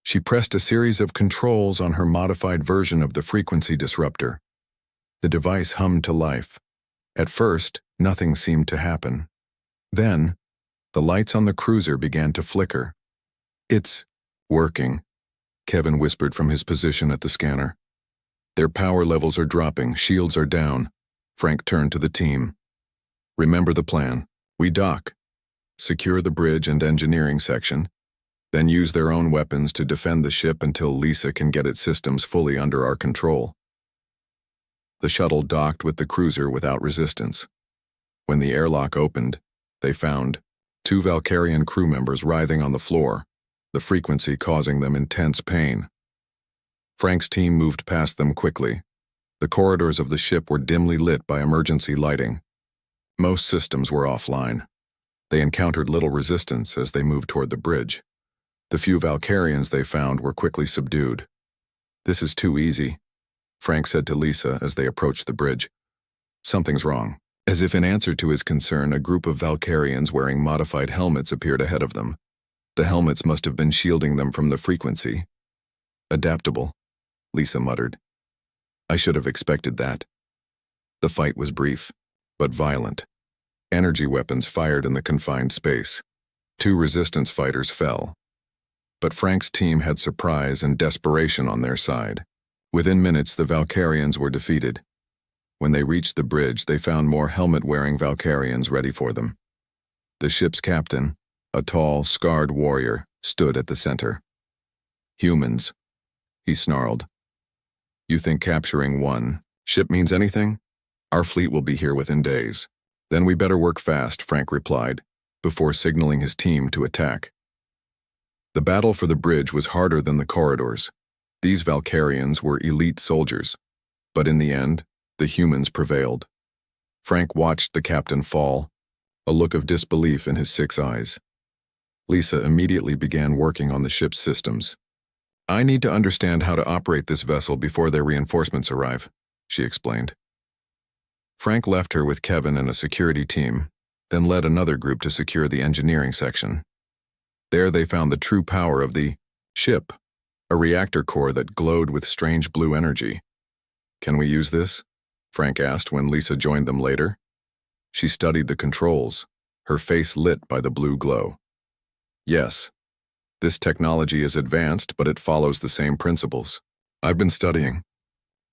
She pressed a series of controls on her modified version of the frequency disruptor. The device hummed to life. At first, nothing seemed to happen. Then, the lights on the cruiser began to flicker. It's working, Kevin whispered from his position at the scanner. Their power levels are dropping, shields are down. Frank turned to the team. Remember the plan. We dock. Secure the bridge and engineering section. Then use their own weapons to defend the ship until Lisa can get its systems fully under our control. The shuttle docked with the cruiser without resistance. When the airlock opened, they found 2 Valkyrian crew members writhing on the floor, the frequency causing them intense pain. Frank's team moved past them quickly. The corridors of the ship were dimly lit by emergency lighting. Most systems were offline. They encountered little resistance as they moved toward the bridge. The few Valkyrians they found were quickly subdued. "This is too easy," Frank said to Lisa as they approached the bridge. "Something's wrong." As if in answer to his concern, a group of Valkyrians wearing modified helmets appeared ahead of them. The helmets must have been shielding them from the frequency. "Adaptable," Lisa muttered. "I should have expected that." The fight was brief, but violent. Energy weapons fired in the confined space. 2 resistance fighters fell. But Frank's team had surprise and desperation on their side. Within minutes, the Valkyrians were defeated. When they reached the bridge, they found more helmet-wearing Valkyrians ready for them. The ship's captain, a tall, scarred warrior, stood at the center. "Humans," he snarled. "You think capturing 1 ship means anything? Our fleet will be here within days." "Then we better work fast," Frank replied, before signaling his team to attack. The battle for the bridge was harder than the corridors. These Valkyrians were elite soldiers, but in the end, the humans prevailed. Frank watched the captain fall, a look of disbelief in his 6 eyes. Lisa immediately began working on the ship's systems. "I need to understand how to operate this vessel before their reinforcements arrive," she explained. Frank left her with Kevin and a security team, then led another group to secure the engineering section. There they found the true power of the ship, a reactor core that glowed with strange blue energy. "Can we use this?" Frank asked when Lisa joined them later. She studied the controls, her face lit by the blue glow. "Yes. This technology is advanced, but it follows the same principles. I've been studying.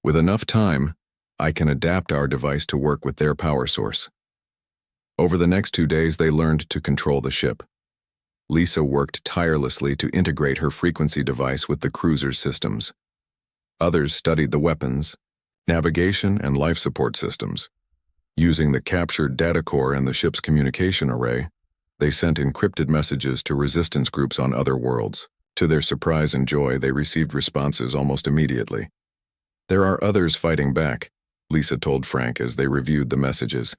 With enough time, I can adapt our device to work with their power source." Over the next 2 days, they learned to control the ship. Lisa worked tirelessly to integrate her frequency device with the cruiser's systems. Others studied the weapons, navigation, and life support systems. Using the captured data core and the ship's communication array, they sent encrypted messages to resistance groups on other worlds. To their surprise and joy, they received responses almost immediately. "There are others fighting back," Lisa told Frank as they reviewed the messages.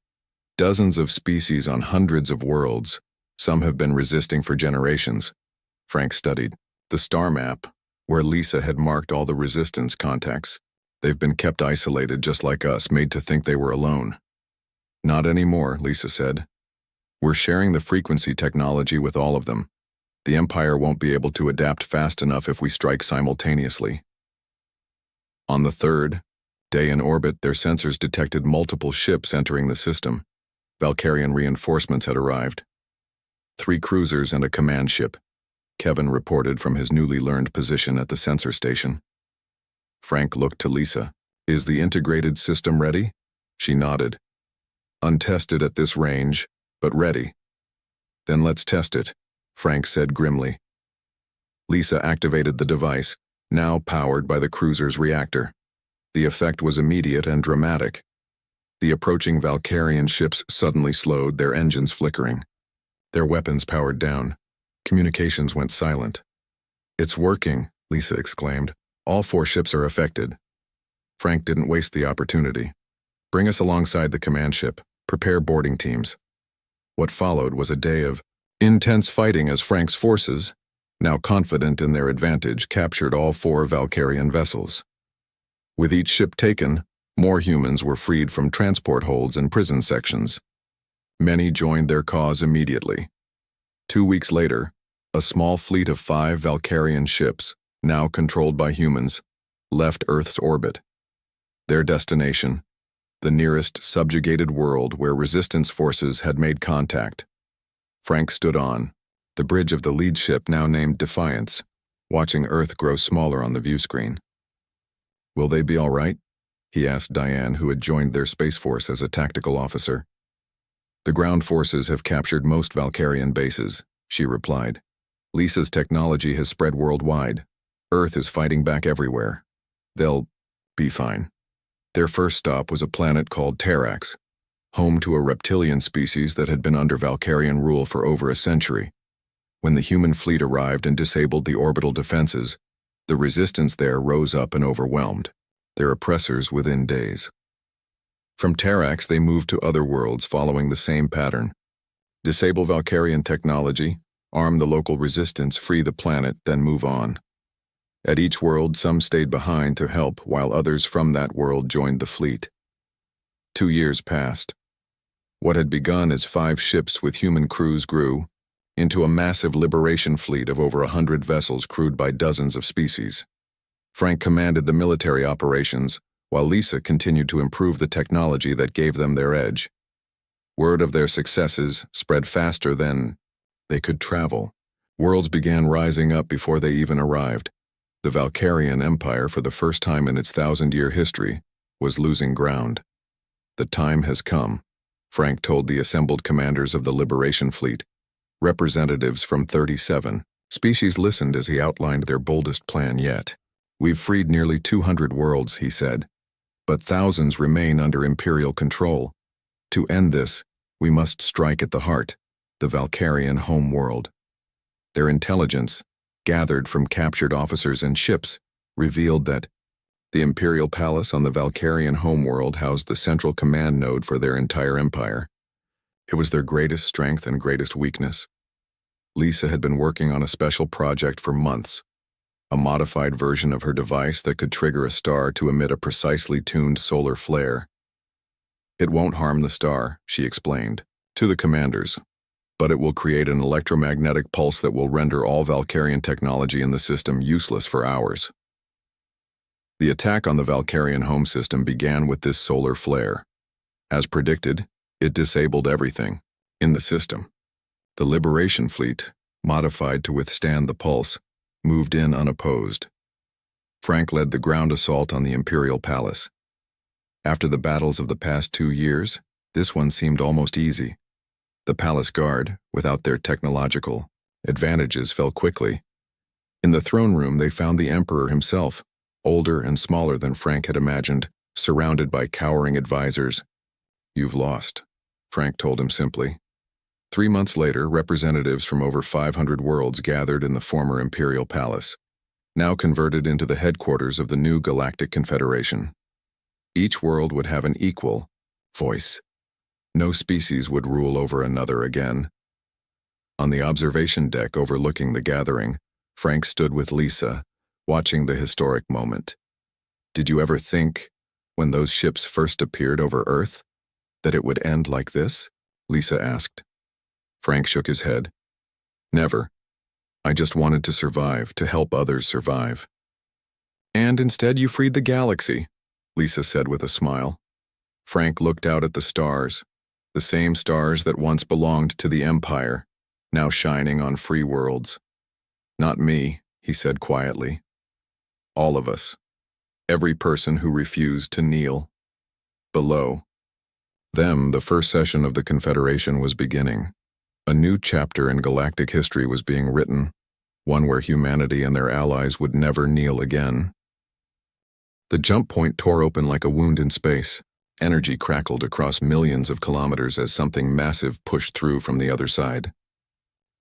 "Dozens of species on hundreds of worlds. Some have been resisting for generations." Frank studied the star map, where Lisa had marked all the resistance contacts. "They've been kept isolated just like us, made to think they were alone." "Not anymore," Lisa said. "We're sharing the frequency technology with all of them. The Empire won't be able to adapt fast enough if we strike simultaneously." On the 3rd day in orbit, their sensors detected multiple ships entering the system. Valkyrian reinforcements had arrived. 3 cruisers and a command ship, Kevin reported from his newly learned position at the sensor station. Frank looked to Lisa. "Is the integrated system ready?" She nodded. "Untested at this range, but ready." "Then let's test it," Frank said grimly. Lisa activated the device, now powered by the cruiser's reactor. The effect was immediate and dramatic. The approaching Valkyrian ships suddenly slowed, their engines flickering. Their weapons powered down. Communications went silent. "It's working," Lisa exclaimed. "All 4 ships are affected." Frank didn't waste the opportunity. "Bring us alongside the command ship. Prepare boarding teams." What followed was a day of intense fighting as Frank's forces, now confident in their advantage, captured all 4 Valkyrian vessels. With each ship taken, more humans were freed from transport holds and prison sections. Many joined their cause immediately. 2 weeks later, a small fleet of 5 Valkyrian ships, now controlled by humans, left Earth's orbit. Their destination, the nearest subjugated world where resistance forces had made contact. Frank stood on the bridge of the lead ship, now named Defiance, watching Earth grow smaller on the view screen. "Will they be all right?" he asked Diane, who had joined their Space Force as a tactical officer. "The ground forces have captured most Valkyrian bases," she replied. Lisa's technology has spread worldwide. Earth is fighting back everywhere. They'll be fine. Their first stop was a planet called Terrax, home to a reptilian species that had been under Valkyrian rule for over a century. When the human fleet arrived and disabled the orbital defenses, the resistance there rose up and overwhelmed their oppressors within days. From Terrax, they moved to other worlds following the same pattern. Disable Valkyrian technology, arm the local resistance, free the planet, then move on. At each world, some stayed behind to help, while others from that world joined the fleet. 2 years passed. What had begun as 5 ships with human crews grew into a massive liberation fleet of over 100 vessels crewed by dozens of species. Frank commanded the military operations, while Lisa continued to improve the technology that gave them their edge. Word of their successes spread faster than they could travel. Worlds began rising up before they even arrived. The Valkyrian Empire, for the first time in its 1,000-year history, was losing ground. The time has come, Frank told the assembled commanders of the Liberation Fleet. Representatives from 37 species listened as he outlined their boldest plan yet. We've freed nearly 200 worlds, he said, but thousands remain under Imperial control. To end this, we must strike at the heart, the Valkyrian home world. Their intelligence, gathered from captured officers and ships, revealed that the Imperial Palace on the Valkyrian homeworld housed the central command node for their entire empire. It was their greatest strength and greatest weakness. Lisa had been working on a special project for months, a modified version of her device that could trigger a star to emit a precisely tuned solar flare. It won't harm the star, she explained, to the commanders, but it will create an electromagnetic pulse that will render all Valkyrian technology in the system useless for hours. The attack on the Valkyrian home system began with this solar flare. As predicted, it disabled everything in the system. The Liberation Fleet, modified to withstand the pulse, moved in unopposed. Frank led the ground assault on the Imperial Palace. After the battles of the past 2 years, this one seemed almost easy. The Palace Guard, without their technological advantages, fell quickly. In the throne room, they found the Emperor himself, older and smaller than Frank had imagined, surrounded by cowering advisors. You've lost, Frank told him simply. 3 months later, representatives from over 500 worlds gathered in the former Imperial Palace, now converted into the headquarters of the new Galactic Confederation. Each world would have an equal voice. No species would rule over another again. On the observation deck overlooking the gathering, Frank stood with Lisa, watching the historic moment. Did you ever think, when those ships first appeared over Earth, that it would end like this? Lisa asked. Frank shook his head. Never. I just wanted to survive, to help others survive. And instead you freed the galaxy, Lisa said with a smile. Frank looked out at the stars, the same stars that once belonged to the Empire, now shining on free worlds. Not me, he said quietly. All of us. Every person who refused to kneel. Below them, the first session of the Confederation was beginning. A new chapter in galactic history was being written, one where humanity and their allies would never kneel again. The jump point tore open like a wound in space. Energy crackled across millions of kilometers as something massive pushed through from the other side.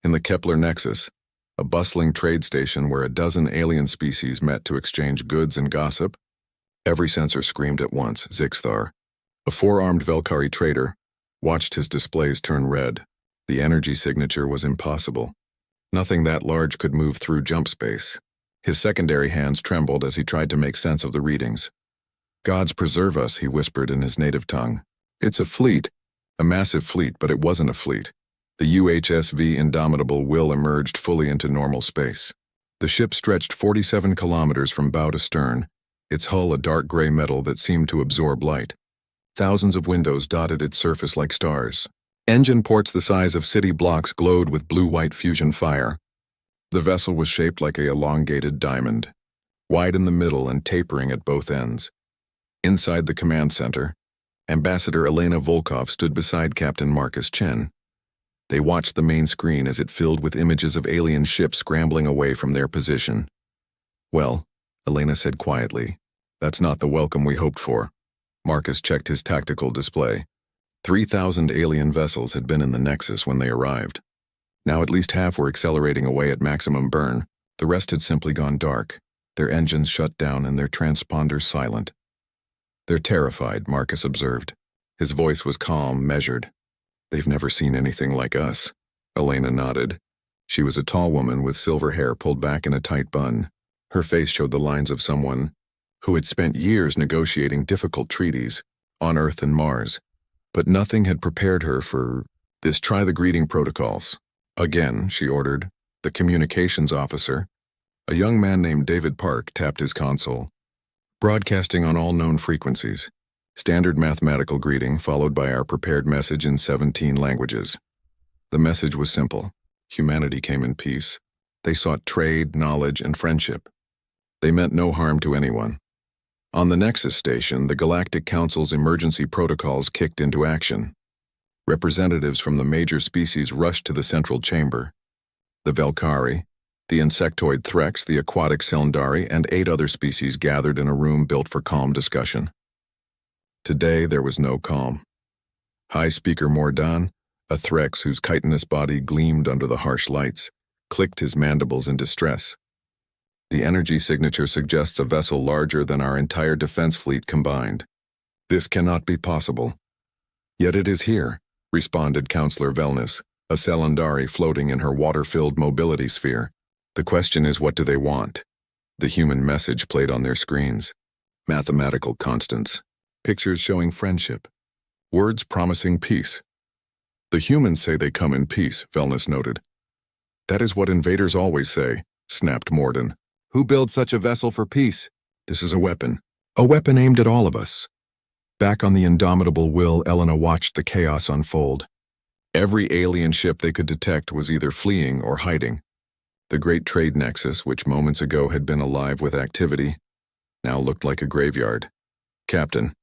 In the Kepler Nexus, a bustling trade station where a dozen alien species met to exchange goods and gossip, every sensor screamed at once, Zixthar. A 4-armed Velkari trader watched his displays turn red. The energy signature was impossible. Nothing that large could move through jump space. His secondary hands trembled as he tried to make sense of the readings. Gods preserve us, he whispered in his native tongue. It's a fleet. A massive fleet, but it wasn't a fleet. The UHSV Indomitable Will emerged fully into normal space. The ship stretched 47 kilometers from bow to stern, its hull a dark gray metal that seemed to absorb light. Thousands of windows dotted its surface like stars. Engine ports the size of city blocks glowed with blue-white fusion fire. The vessel was shaped like an elongated diamond, wide in the middle and tapering at both ends. Inside the command center, Ambassador Elena Volkov stood beside Captain Marcus Chen. They watched the main screen as it filled with images of alien ships scrambling away from their position. "Well," Elena said quietly, "that's not the welcome we hoped for." Marcus checked his tactical display. 3,000 alien vessels had been in the Nexus when they arrived. Now at least half were accelerating away at maximum burn. The rest had simply gone dark, their engines shut down and their transponders silent. "They're terrified," Marcus observed. His voice was calm, measured. "They've never seen anything like us." Elena nodded. She was a tall woman with silver hair pulled back in a tight bun. Her face showed the lines of someone who had spent years negotiating difficult treaties on Earth and Mars. But nothing had prepared her for this. "Try the greeting protocols." "Again," she ordered. The communications officer, a young man named David Park, tapped his console. "Broadcasting on all known frequencies. Standard mathematical greeting followed by our prepared message in 17 languages." The message was simple. Humanity came in peace. They sought trade, knowledge, and friendship. They meant no harm to anyone. On the Nexus station, the Galactic Council's emergency protocols kicked into action. Representatives from the major species rushed to the central chamber. The Velkari, the insectoid Threx, the aquatic Cylindari, and 8 other species gathered in a room built for calm discussion. Today there was no calm. High Speaker Mordan, a Threx whose chitinous body gleamed under the harsh lights, clicked his mandibles in distress. "The energy signature suggests a vessel larger than our entire defense fleet combined. This cannot be possible." "Yet it is here," responded Counselor Velness, a Cylindari floating in her water-filled mobility sphere. "The question is, what do they want?" The human message played on their screens. Mathematical constants. Pictures showing friendship. Words promising peace. "The humans say they come in peace," Velness noted. "That is what invaders always say," snapped Morden. "Who builds such a vessel for peace? This is a weapon. A weapon aimed at all of us." Back on the indomitable Will, Elena watched the chaos unfold. Every alien ship they could detect was either fleeing or hiding. The Great Trade Nexus, which moments ago had been alive with activity, now looked like a graveyard. "Captain,"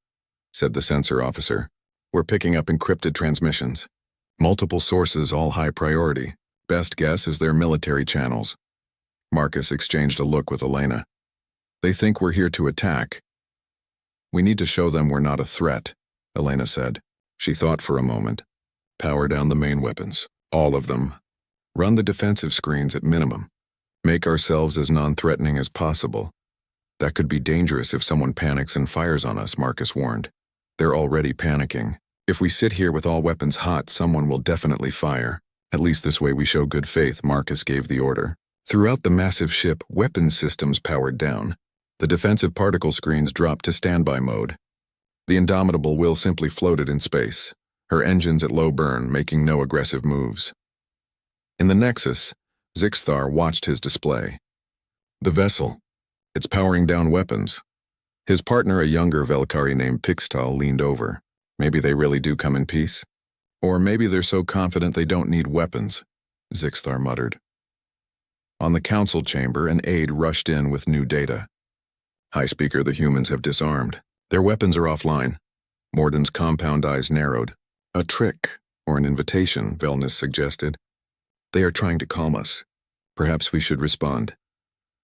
said the sensor officer, "we're picking up encrypted transmissions. Multiple sources, all high priority. Best guess is their military channels." Marcus exchanged a look with Elena. "They think we're here to attack." "We need to show them we're not a threat," Elena said. She thought for a moment. "Power down the main weapons, all of them. Run the defensive screens at minimum. Make ourselves as non-threatening as possible." "That could be dangerous if someone panics and fires on us," Marcus warned. "They're already panicking. If we sit here with all weapons hot, someone will definitely fire. At least this way we show good faith," Marcus gave the order. Throughout the massive ship, weapons systems powered down. The defensive particle screens dropped to standby mode. The indomitable Will simply floated in space, her engines at low burn, making no aggressive moves. In the Nexus, Zixthar watched his display. "The vessel. It's powering down weapons." His partner, a younger Velkari named Pixtal, leaned over. "Maybe they really do come in peace? Or maybe they're so confident they don't need weapons," Zixthar muttered. On the council chamber, an aide rushed in with new data. "High Speaker, the humans have disarmed. Their weapons are offline." Morden's compound eyes narrowed. "A trick, or an invitation," Velness suggested. "They are trying to calm us. Perhaps we should respond."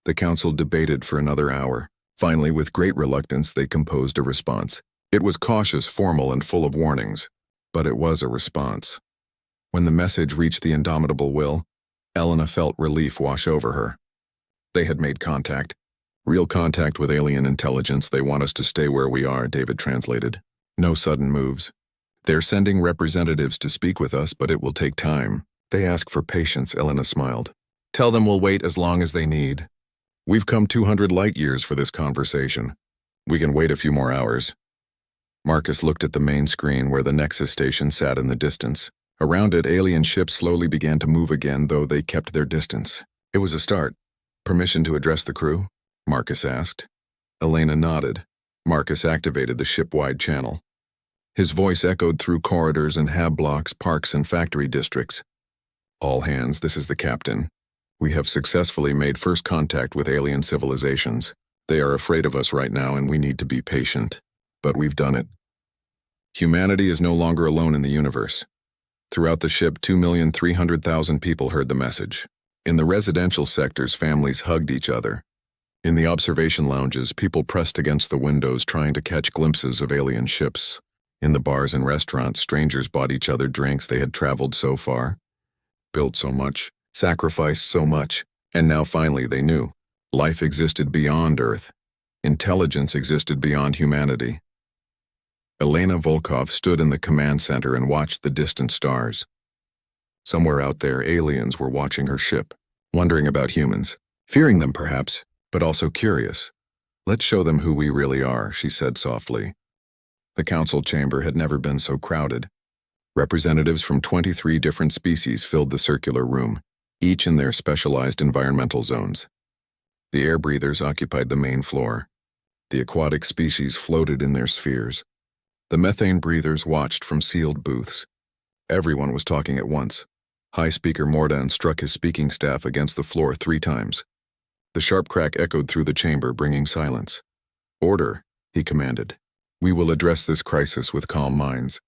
The council debated for another hour. Finally, with great reluctance, they composed a response. It was cautious, formal, and full of warnings, but it was a response. When the message reached the indomitable Will, Elena felt relief wash over her. They had made contact. "Real contact with alien intelligence. They want us to stay where we are," David translated. "No sudden moves. They're sending representatives to speak with us, but it will take time. They ask for patience," Elena smiled. "Tell them we'll wait as long as they need. We've come 200 light years for this conversation. We can wait a few more hours." Marcus looked at the main screen where the Nexus station sat in the distance. Around it, alien ships slowly began to move again, though they kept their distance. It was a start. "Permission to address the crew?" Marcus asked. Elena nodded. Marcus activated the ship-wide channel. His voice echoed through corridors and hab blocks, parks, and factory districts. "All hands, this is the captain. We have successfully made first contact with alien civilizations. They are afraid of us right now, and we need to be patient. But we've done it. Humanity is no longer alone in the universe. Throughout the ship, 2,300,000 people heard the message. In the residential sectors, families hugged each other. In the observation lounges, people pressed against the windows trying to catch glimpses of alien ships. In the bars and restaurants, strangers bought each other drinks. They had traveled so far, built so much, sacrificed so much, and now finally they knew. Life existed beyond Earth. Intelligence existed beyond humanity. Elena Volkov stood in the command center and watched the distant stars. Somewhere out there, aliens were watching her ship, wondering about humans, fearing them perhaps, but also curious. "Let's show them who we really are," she said softly. The council chamber had never been so crowded. Representatives from 23 different species filled the circular room, each in their specialized environmental zones. The air breathers occupied the main floor. The aquatic species floated in their spheres. The methane breathers watched from sealed booths. Everyone was talking at once. High Speaker Mordan struck his speaking staff against the floor 3 times. The sharp crack echoed through the chamber, bringing silence. "Order," he commanded. "We will address this crisis with calm minds."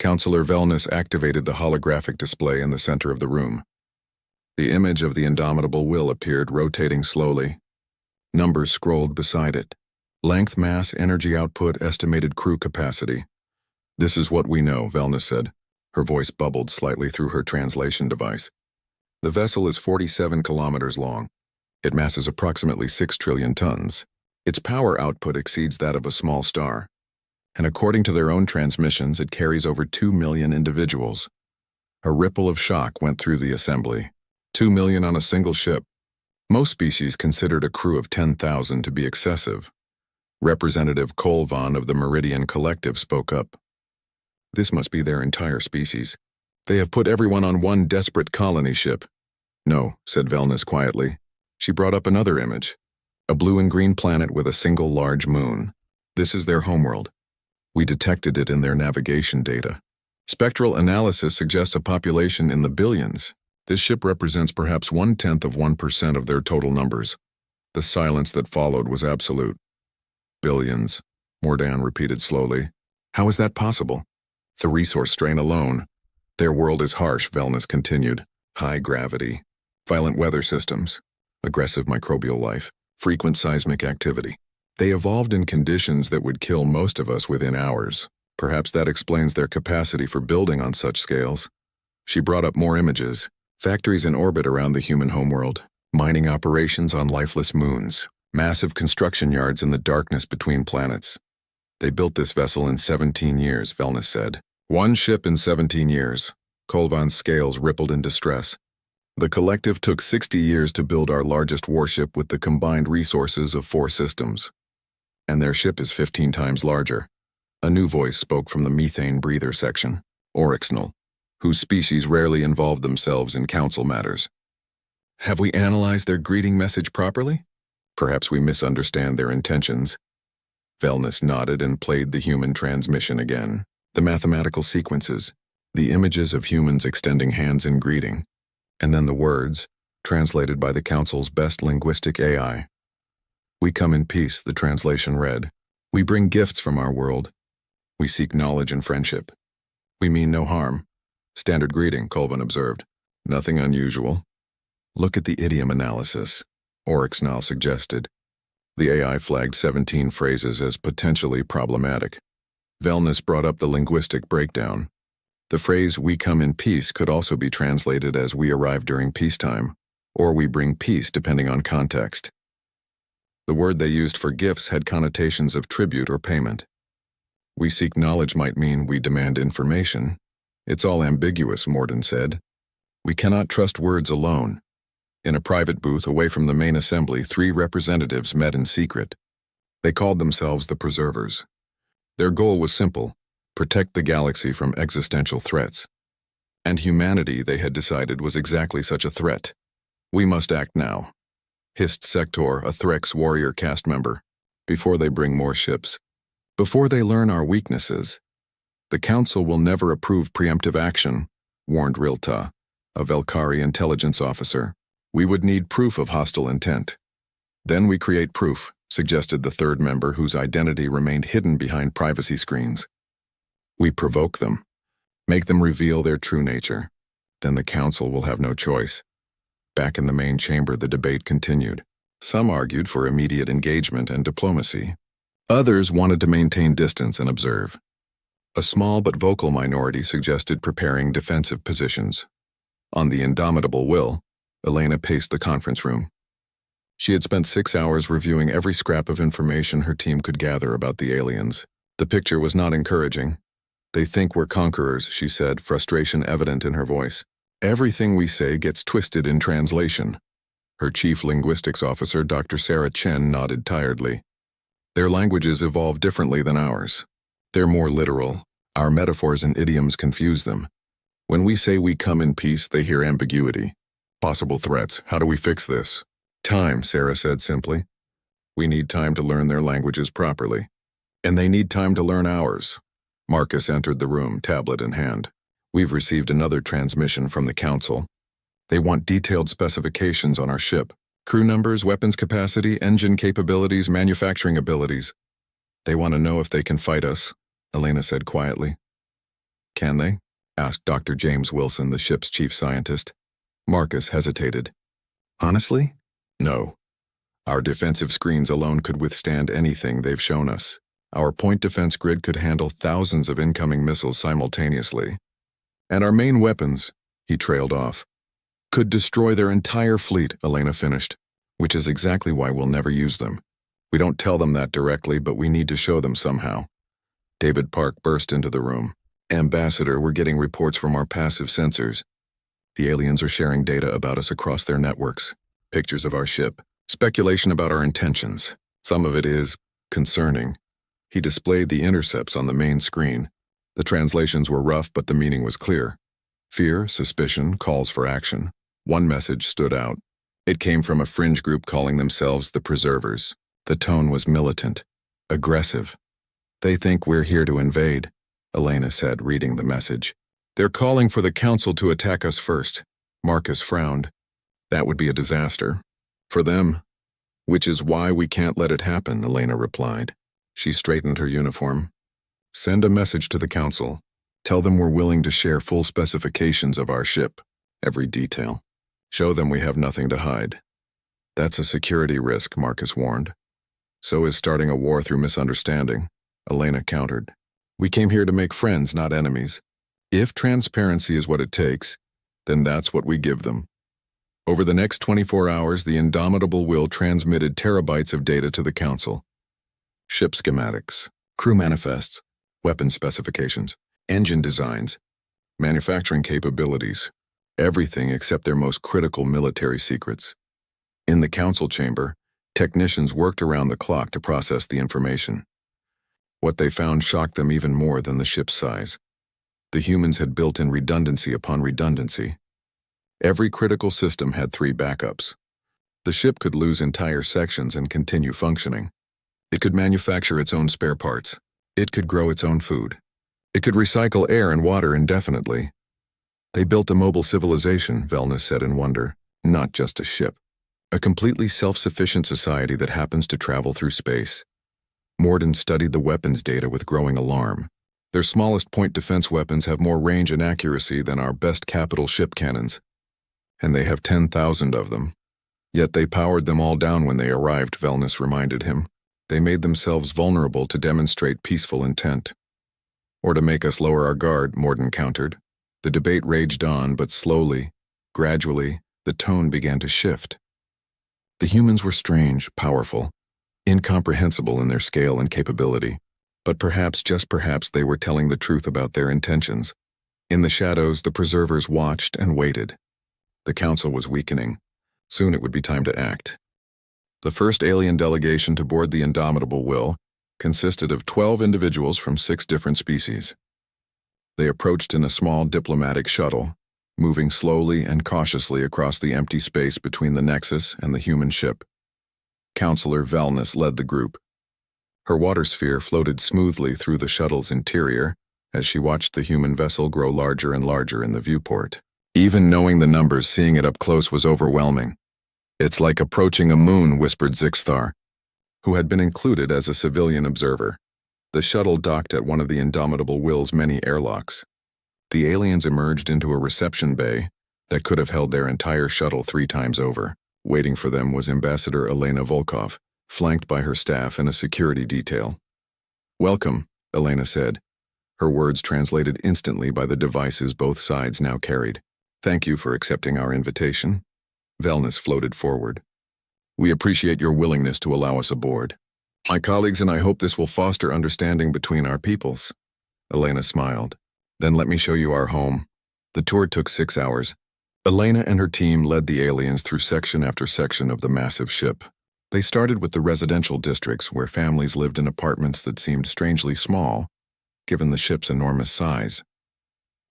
Councillor Wellness activated the holographic display in the center of the room. The image of the indomitable will appeared, rotating slowly. Numbers scrolled beside it. Length, mass, energy output, estimated crew capacity. "This is what we know," Wellness said. Her voice bubbled slightly through her translation device. "The vessel is 47 kilometers long. It masses approximately 6 trillion tons. Its power output exceeds that of a small star. And according to their own transmissions, it carries over 2 million individuals." A ripple of shock went through the assembly. 2 million on a single ship. Most species considered a crew of 10,000 to be excessive. Representative Colvan of the Meridian Collective spoke up. "This must be their entire species. They have put everyone on one desperate colony ship." "No," said Wellness quietly. She brought up another image. A blue and green planet with a single large moon. "This is their homeworld. We detected it in their navigation data. Spectral analysis suggests a population in the billions. This ship represents perhaps 0.1% of their total numbers." The silence that followed was absolute. "Billions," Mordan repeated slowly. "How is that possible?" "The resource strain alone. Their world is harsh," Wellness continued. "High gravity, violent weather systems, aggressive microbial life, frequent seismic activity. They evolved in conditions that would kill most of us within hours. Perhaps that explains their capacity for building on such scales." She brought up more images. Factories in orbit around the human homeworld, mining operations on lifeless moons, massive construction yards in the darkness between planets. "They built this vessel in 17 years, Wellness said. "One ship in 17 years. Colvan's scales rippled in distress. "The collective took 60 years to build our largest warship with the combined resources of 4 systems. And their ship is 15 times larger." A new voice spoke from the methane breather section, Oryxnal, whose species rarely involved themselves in council matters. "Have we analyzed their greeting message properly? Perhaps we misunderstand their intentions." Wellness nodded and played the human transmission again. The mathematical sequences, the images of humans extending hands in greeting, and then the words, translated by the council's best linguistic AI. "We come in peace," the translation read. "We bring gifts from our world. We seek knowledge and friendship. We mean no harm." "Standard greeting," Colvan observed. "Nothing unusual." "Look at the idiom analysis," Oryxnal suggested. The AI flagged 17 phrases as potentially problematic. Wellness brought up the linguistic breakdown. The phrase "we come in peace" could also be translated as "we arrive during peacetime," or "we bring peace," depending on context. The word they used for gifts had connotations of tribute or payment. "We seek knowledge" might mean "we demand information." "It's all ambiguous," Mordan said. "We cannot trust words alone." In a private booth away from the main assembly, 3 representatives met in secret. They called themselves the Preservers. Their goal was simple: protect the galaxy from existential threats. And humanity, they had decided, was exactly such a threat. "We must act now," hissed Sector, a Threx warrior caste member, "before they bring more ships. Before they learn our weaknesses. The Council will never approve preemptive action," warned Rilta, a Velkari intelligence officer. "We would need proof of hostile intent." "Then we create proof," suggested the 3rd member, whose identity remained hidden behind privacy screens. "We provoke them." Make them reveal their true nature. Then the council will have no choice. Back in the main chamber, the debate continued. Some argued for immediate engagement and diplomacy. Others wanted to maintain distance and observe. A small but vocal minority suggested preparing defensive positions. On the indomitable will, Elena paced the conference room. She had spent 6 hours reviewing every scrap of information her team could gather about the aliens. The picture was not encouraging. They think we're conquerors, she said, frustration evident in her voice. Everything we say gets twisted in translation. Her chief linguistics officer, Dr. Sarah Chen, nodded tiredly. Their languages evolve differently than ours. They're more literal. Our metaphors and idioms confuse them. When we say we come in peace, they hear ambiguity. Possible threats. How do we fix this? Time, Sarah said simply. We need time to learn their languages properly. And they need time to learn ours. Marcus entered the room, tablet in hand. We've received another transmission from the council. They want detailed specifications on our ship. Crew numbers, weapons capacity, engine capabilities, manufacturing abilities. They want to know if they can fight us, Elena said quietly. Can they? Asked Dr. James Wilson, the ship's chief scientist. Marcus hesitated. Honestly? No. Our defensive screens alone could withstand anything they've shown us. Our point defense grid could handle thousands of incoming missiles simultaneously. And our main weapons, he trailed off, could destroy their entire fleet, Elena finished, which is exactly why we'll never use them. We don't tell them that directly, but we need to show them somehow. David Park burst into the room. Ambassador, we're getting reports from our passive sensors. The aliens are sharing data about us across their networks. Pictures of our ship. Speculation about our intentions. Some of it is concerning. He displayed the intercepts on the main screen. The translations were rough, but the meaning was clear. Fear, suspicion, calls for action. One message stood out. It came from a fringe group calling themselves the Preservers. The tone was militant, aggressive. They think we're here to invade, Elena said, reading the message. They're calling for the council to attack us first. Marcus frowned. That would be a disaster. For them. Which is why we can't let it happen, Elena replied. She straightened her uniform. Send a message to the council. Tell them we're willing to share full specifications of our ship, every detail. Show them we have nothing to hide. That's a security risk, Marcus warned. So is starting a war through misunderstanding, Elena countered. We came here to make friends, not enemies. If transparency is what it takes, then that's what we give them. Over the next 24 hours, the indomitable will transmitted terabytes of data to the council. Ship schematics, crew manifests, weapon specifications, engine designs, manufacturing capabilities, everything except their most critical military secrets. In the council chamber, technicians worked around the clock to process the information. What they found shocked them even more than the ship's size. The humans had built in redundancy upon redundancy. Every critical system had 3 backups. The ship could lose entire sections and continue functioning. It could manufacture its own spare parts. It could grow its own food. It could recycle air and water indefinitely. They built a mobile civilization, Velnus said in wonder, not just a ship. A completely self-sufficient society that happens to travel through space. Morden studied the weapons data with growing alarm. Their smallest point defense weapons have more range and accuracy than our best capital ship cannons. And they have 10,000 of them. Yet they powered them all down when they arrived, Velnus reminded him. They made themselves vulnerable to demonstrate peaceful intent. Or to make us lower our guard, Morden countered. The debate raged on, but slowly, gradually, the tone began to shift. The humans were strange, powerful, incomprehensible in their scale and capability. But perhaps, just perhaps, they were telling the truth about their intentions. In the shadows, the Preservers watched and waited. The council was weakening. Soon it would be time to act. The first alien delegation to board the indomitable will consisted of 12 individuals from 6 different species. They approached in a small diplomatic shuttle, moving slowly and cautiously across the empty space between the Nexus and the human ship. Counselor Velnus led the group. Her water sphere floated smoothly through the shuttle's interior as she watched the human vessel grow larger and larger in the viewport. Even knowing the numbers, seeing it up close was overwhelming. It's like approaching a moon, whispered Zixthar, who had been included as a civilian observer. The shuttle docked at one of the indomitable will's many airlocks. The aliens emerged into a reception bay that could have held their entire shuttle 3 times over. Waiting for them was Ambassador Elena Volkov, flanked by her staff and a security detail. "Welcome," Elena said, her words translated instantly by the devices both sides now carried. "Thank you for accepting our invitation." Wellness floated forward. "We appreciate your willingness to allow us aboard. My colleagues and I hope this will foster understanding between our peoples." Elena smiled. "Then let me show you our home." The tour took 6 hours. Elena and her team led the aliens through section after section of the massive ship. They started with the residential districts where families lived in apartments that seemed strangely small, given the ship's enormous size.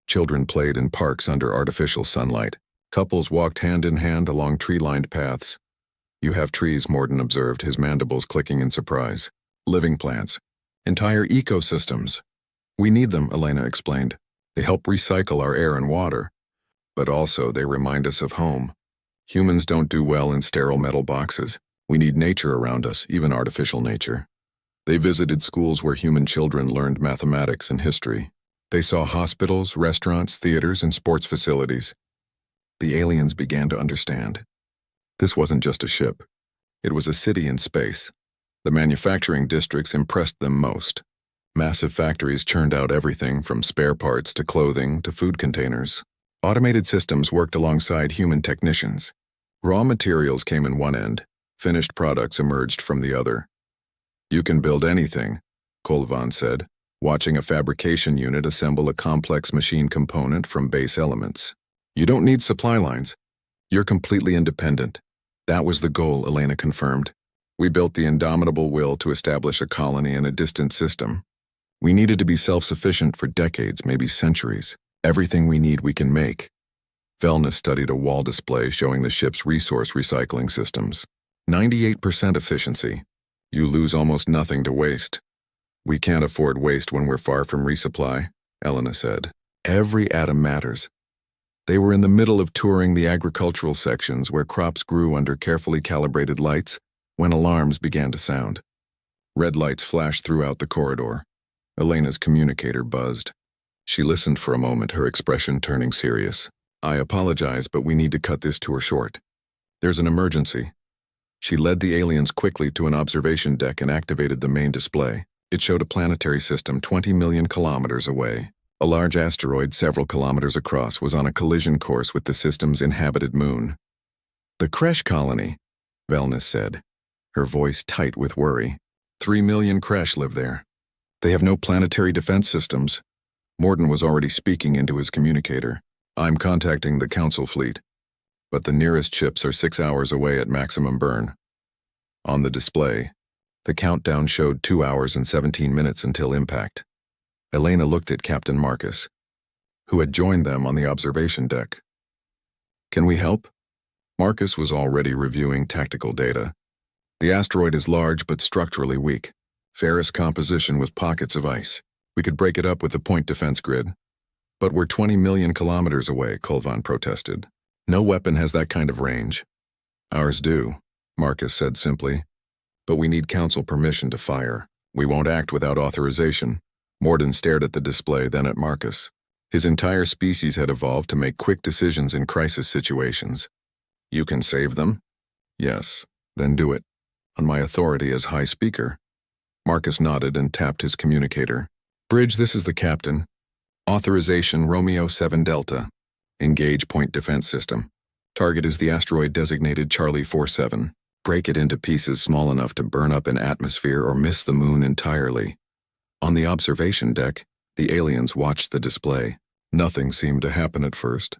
Children played in parks under artificial sunlight. Couples walked hand in hand along tree-lined paths. "You have trees," Morden observed, his mandibles clicking in surprise. "Living plants. Entire ecosystems." "We need them," Elena explained. "They help recycle our air and water. But also they remind us of home. Humans don't do well in sterile metal boxes. We need nature around us, even artificial nature." They visited schools where human children learned mathematics and history. They saw hospitals, restaurants, theaters, and sports facilities. The aliens began to understand. This wasn't just a ship. It was a city in space. The manufacturing districts impressed them most. Massive factories churned out everything from spare parts to clothing to food containers. Automated systems worked alongside human technicians. Raw materials came in one end. Finished products emerged from the other. "You can build anything," Kolvan said, watching a fabrication unit assemble a complex machine component from base elements. "You don't need supply lines. You're completely independent." That was the goal, Elena confirmed. "We built the indomitable will to establish a colony in a distant system. We needed to be self-sufficient for decades, maybe centuries. Everything we need we can make." Wellness studied a wall display showing the ship's resource recycling systems. 98% efficiency. You lose almost nothing to waste. "We can't afford waste when we're far from resupply," Elena said. "Every atom matters." They were in the middle of touring the agricultural sections where crops grew under carefully calibrated lights when alarms began to sound. Red lights flashed throughout the corridor. Elena's communicator buzzed. She listened for a moment, her expression turning serious. "I apologize, but we need to cut this tour short. There's an emergency." She led the aliens quickly to an observation deck and activated the main display. It showed a planetary system 20 million kilometers away. A large asteroid several kilometers across was on a collision course with the system's inhabited moon. "The Kresh colony," Wellness said, her voice tight with worry. 3 million Kresh live there. They have no planetary defense systems. Morden was already speaking into his communicator. "I'm contacting the Council fleet, but the nearest ships are 6 hours away at maximum burn." On the display, the countdown showed 2 hours and 17 minutes until impact. Elena looked at Captain Marcus, who had joined them on the observation deck. "Can we help?" Marcus was already reviewing tactical data. "The asteroid is large but structurally weak. Ferrous composition with pockets of ice. We could break it up with the point defense grid." "But we're 20 million kilometers away," Kolvan protested. "No weapon has that kind of range." "Ours do," Marcus said simply. "But we need Council permission to fire. We won't act without authorization." Morden stared at the display, then at Marcus. His entire species had evolved to make quick decisions in crisis situations. "You can save them?" "Yes, then do it. On my authority as High Speaker." Marcus nodded and tapped his communicator. "Bridge, this is the captain. Authorization Romeo 7 Delta. Engage point defense system. Target is the asteroid designated Charlie 47. Break it into pieces small enough to burn up an atmosphere or miss the moon entirely." On the observation deck, the aliens watched the display. Nothing seemed to happen at first.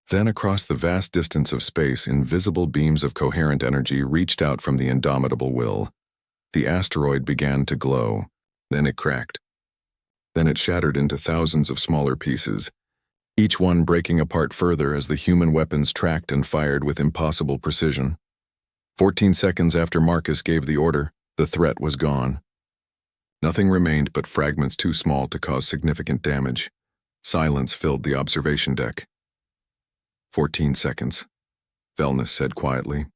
Then across the vast distance of space, invisible beams of coherent energy reached out from the indomitable will. The asteroid began to glow. Then it cracked. Then it shattered into thousands of smaller pieces, each one breaking apart further as the human weapons tracked and fired with impossible precision. 14 seconds after Marcus gave the order, the threat was gone. Nothing remained but fragments too small to cause significant damage. Silence filled the observation deck. 14 seconds, Wellness said quietly.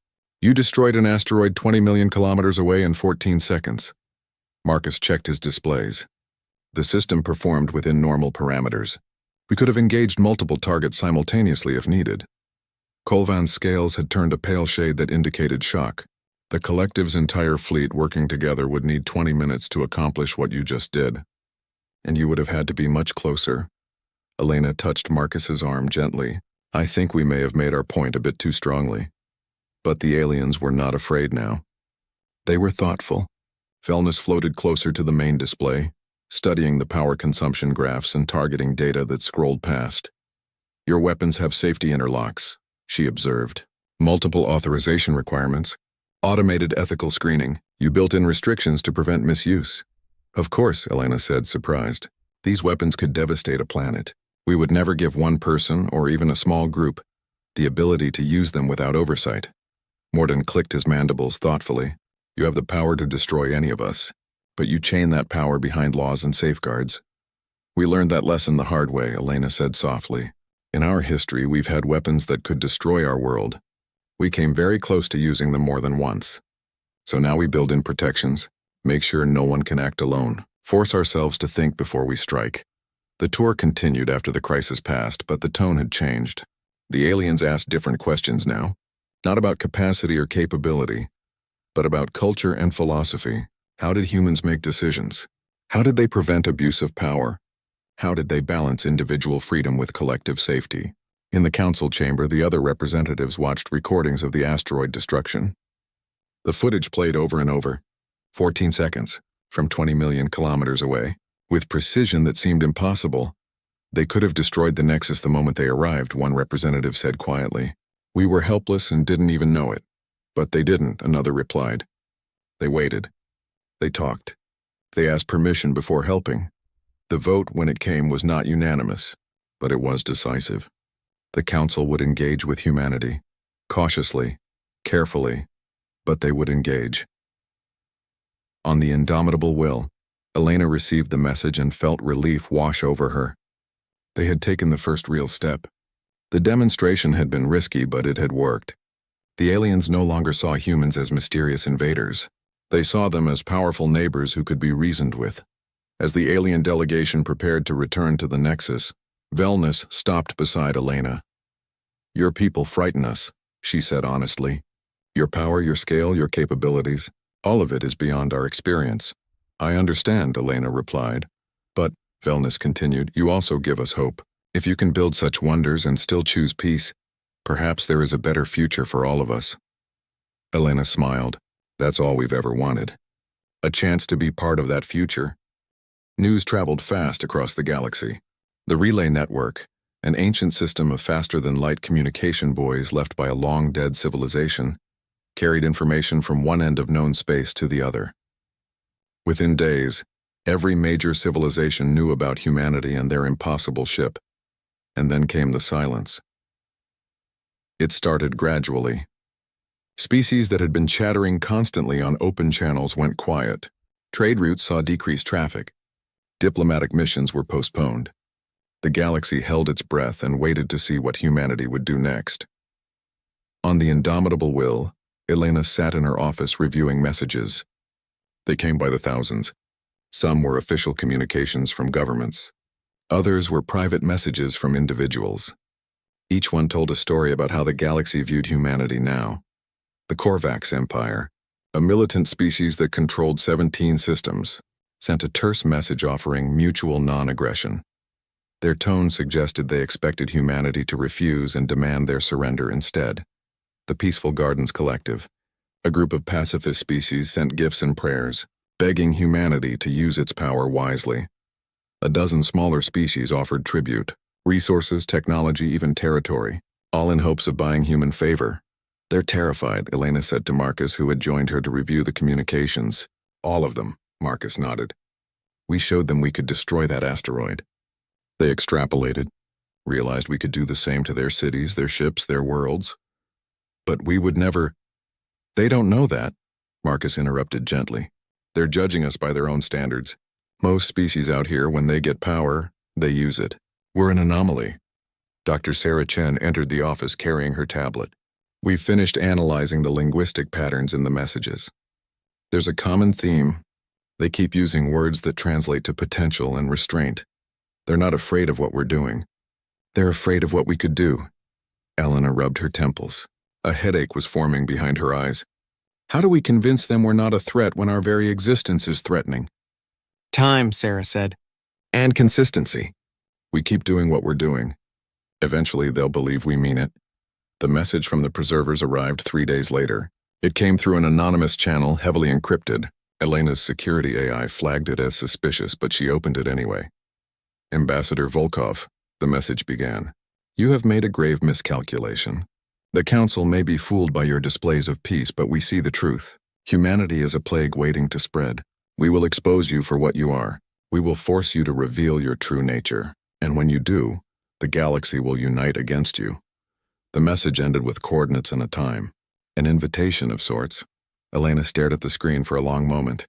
"You destroyed an asteroid 20 million kilometers away in 14 seconds. Marcus checked his displays. The system performed within normal parameters. We could have engaged multiple targets simultaneously if needed. Colvan's scales had turned a pale shade that indicated shock. The collective's entire fleet working together would need 20 minutes to accomplish what you just did. And you would have had to be much closer. Elena touched Marcus's arm gently. I think we may have made our point a bit too strongly. But the aliens were not afraid now. They were thoughtful. Wellness floated closer to the main display, studying the power consumption graphs and targeting data that scrolled past. Your weapons have safety interlocks, she observed. Multiple authorization requirements, automated ethical screening, you built in restrictions to prevent misuse. Of course, Elena said, surprised. These weapons could devastate a planet. We would never give one person, or even a small group, the ability to use them without oversight. Mordin clicked his mandibles thoughtfully. You have the power to destroy any of us, but you chain that power behind laws and safeguards. We learned that lesson the hard way, Elena said softly. In our history, we've had weapons that could destroy our world. We came very close to using them more than once. So now we build in protections, make sure no one can act alone, force ourselves to think before we strike. The tour continued after the crisis passed, but the tone had changed. The aliens asked different questions now, not about capacity or capability, but about culture and philosophy. How did humans make decisions? How did they prevent abuse of power? How did they balance individual freedom with collective safety? In the council chamber, the other representatives watched recordings of the asteroid destruction. The footage played over and over, 14 seconds, from 20 million kilometers away. With precision that seemed impossible, they could have destroyed the Nexus the moment they arrived, one representative said quietly. We were helpless and didn't even know it. But they didn't, another replied. They waited. They talked. They asked permission before helping. The vote, when it came, was not unanimous, but it was decisive. The council would engage with humanity, cautiously, carefully, but they would engage. On the indomitable will, Elena received the message and felt relief wash over her. They had taken the first real step. The demonstration had been risky, but it had worked. The aliens no longer saw humans as mysterious invaders. They saw them as powerful neighbors who could be reasoned with. As the alien delegation prepared to return to the Nexus, Wellness stopped beside Elena. Your people frighten us, she said honestly. Your power, your scale, your capabilities, all of it is beyond our experience. I understand, Elena replied. But, Wellness continued, you also give us hope. If you can build such wonders and still choose peace, perhaps there is a better future for all of us. Elena smiled. That's all we've ever wanted. A chance to be part of that future. News traveled fast across the galaxy. The relay network, an ancient system of faster-than-light communication buoys left by a long-dead civilization, carried information from one end of known space to the other. Within days, every major civilization knew about humanity and their impossible ship. And then came the silence. It started gradually. Species that had been chattering constantly on open channels went quiet. Trade routes saw decreased traffic. Diplomatic missions were postponed. The galaxy held its breath and waited to see what humanity would do next. On the indomitable will, Elena sat in her office reviewing messages. They came by the thousands. Some were official communications from governments. Others were private messages from individuals. Each one told a story about how the galaxy viewed humanity now. The Korvax Empire, a militant species that controlled 17 systems, sent a terse message offering mutual non-aggression. Their tone suggested they expected humanity to refuse and demand their surrender instead. The Peaceful Gardens Collective, a group of pacifist species, sent gifts and prayers, begging humanity to use its power wisely. A dozen smaller species offered tribute, resources, technology, even territory, all in hopes of buying human favor. They're terrified, Elena said to Marcus, who had joined her to review the communications. All of them, Marcus nodded. We showed them we could destroy that asteroid. They extrapolated, realized we could do the same to their cities, their ships, their worlds. But we would never... They don't know that, Marcus interrupted gently. They're judging us by their own standards. Most species out here, when they get power, they use it. We're an anomaly. Dr. Sarah Chen entered the office carrying her tablet. We've finished analyzing the linguistic patterns in the messages. There's a common theme. They keep using words that translate to potential and restraint. They're not afraid of what we're doing. They're afraid of what we could do. Elena rubbed her temples. A headache was forming behind her eyes. How do we convince them we're not a threat when our very existence is threatening? Time, Sarah said. And consistency. We keep doing what we're doing. Eventually, they'll believe we mean it. The message from the preservers arrived 3 days later. It came through an anonymous channel, heavily encrypted. Elena's security AI flagged it as suspicious, but she opened it anyway. Ambassador Volkov, the message began. You have made a grave miscalculation. The Council may be fooled by your displays of peace, but we see the truth. Humanity is a plague waiting to spread. We will expose you for what you are. We will force you to reveal your true nature. And when you do, the galaxy will unite against you. The message ended with coordinates and a time. An invitation of sorts. Elena stared at the screen for a long moment.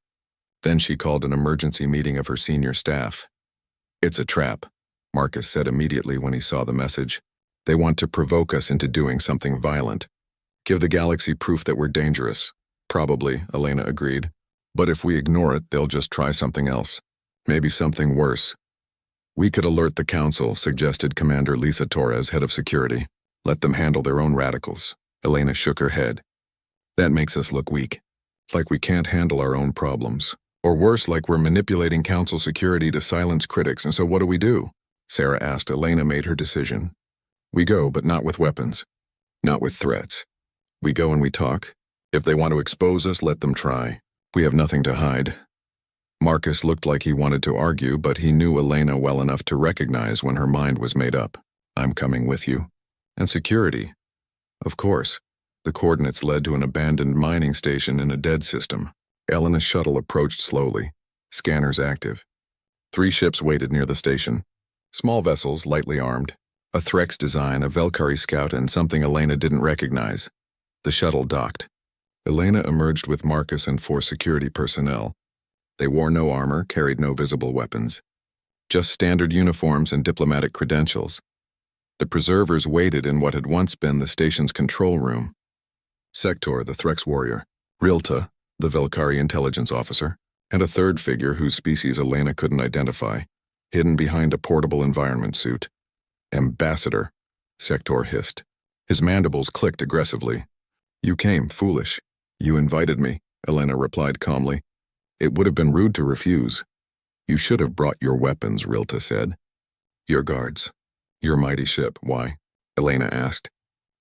Then she called an emergency meeting of her senior staff. It's a trap, Marcus said immediately when he saw the message. They want to provoke us into doing something violent. Give the galaxy proof that we're dangerous. Probably, Elena agreed. But if we ignore it, they'll just try something else. Maybe something worse. We could alert the Council, suggested Commander Lisa Torres, head of security. Let them handle their own radicals. Elena shook her head. That makes us look weak. Like we can't handle our own problems. Or worse, like we're manipulating Council security to silence critics, and so what do? Sarah asked. Elena made her decision. We go, but not with weapons. Not with threats. We go and we talk. If they want to expose us, let them try. We have nothing to hide. Marcus looked like he wanted to argue, but he knew Elena well enough to recognize when her mind was made up. I'm coming with you. And security. Of course. The coordinates led to an abandoned mining station in a dead system. Elena's shuttle approached slowly. Scanners active. 3 ships waited near the station. Small vessels, lightly armed. A Threx design, a Velkari scout, and something Elena didn't recognize. The shuttle docked. Elena emerged with Marcus and 4 security personnel. They wore no armor, carried no visible weapons. Just standard uniforms and diplomatic credentials. The preservers waited in what had once been the station's control room. Sector, the Threx warrior. Rilta, the Velkari intelligence officer. And a third figure whose species Elena couldn't identify, hidden behind a portable environment suit. Ambassador, Sector hissed. His mandibles clicked aggressively. You came, foolish. You invited me, Elena replied calmly. It would have been rude to refuse. You should have brought your weapons, Rilta said. Your guards. Your mighty ship, why? Elena asked.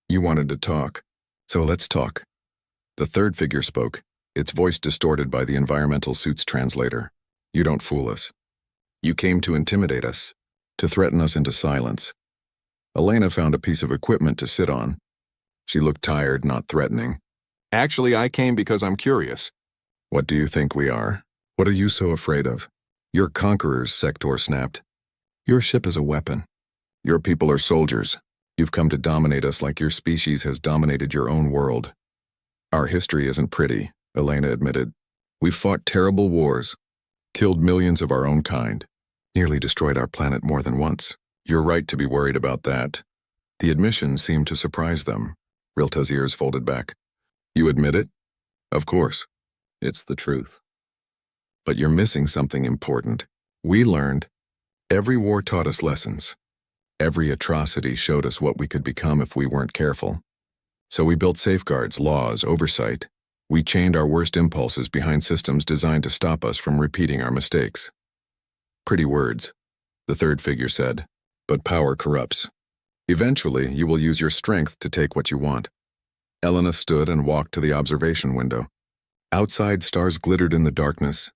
You wanted to talk, so let's talk. The third figure spoke, its voice distorted by the environmental suit's translator. You don't fool us. You came to intimidate us, to threaten us into silence. Elena found a piece of equipment to sit on. She looked tired, not threatening. Actually, I came because I'm curious. What do you think we are? What are you so afraid of? You're conquerors, Sector snapped. Your ship is a weapon. Your people are soldiers. You've come to dominate us like your species has dominated your own world. Our history isn't pretty, Elena admitted. We've fought terrible wars, killed millions of our own kind, nearly destroyed our planet more than once. You're right to be worried about that. The admission seemed to surprise them. Rilta's ears folded back. You admit it? Of course. It's the truth. But you're missing something important. We learned. Every war taught us lessons. Every atrocity showed us what we could become if we weren't careful. So we built safeguards, laws, oversight. We chained our worst impulses behind systems designed to stop us from repeating our mistakes. Pretty words, the third figure said, but power corrupts. Eventually, you will use your strength to take what you want. Elena stood and walked to the observation window. Outside, stars glittered in the darkness.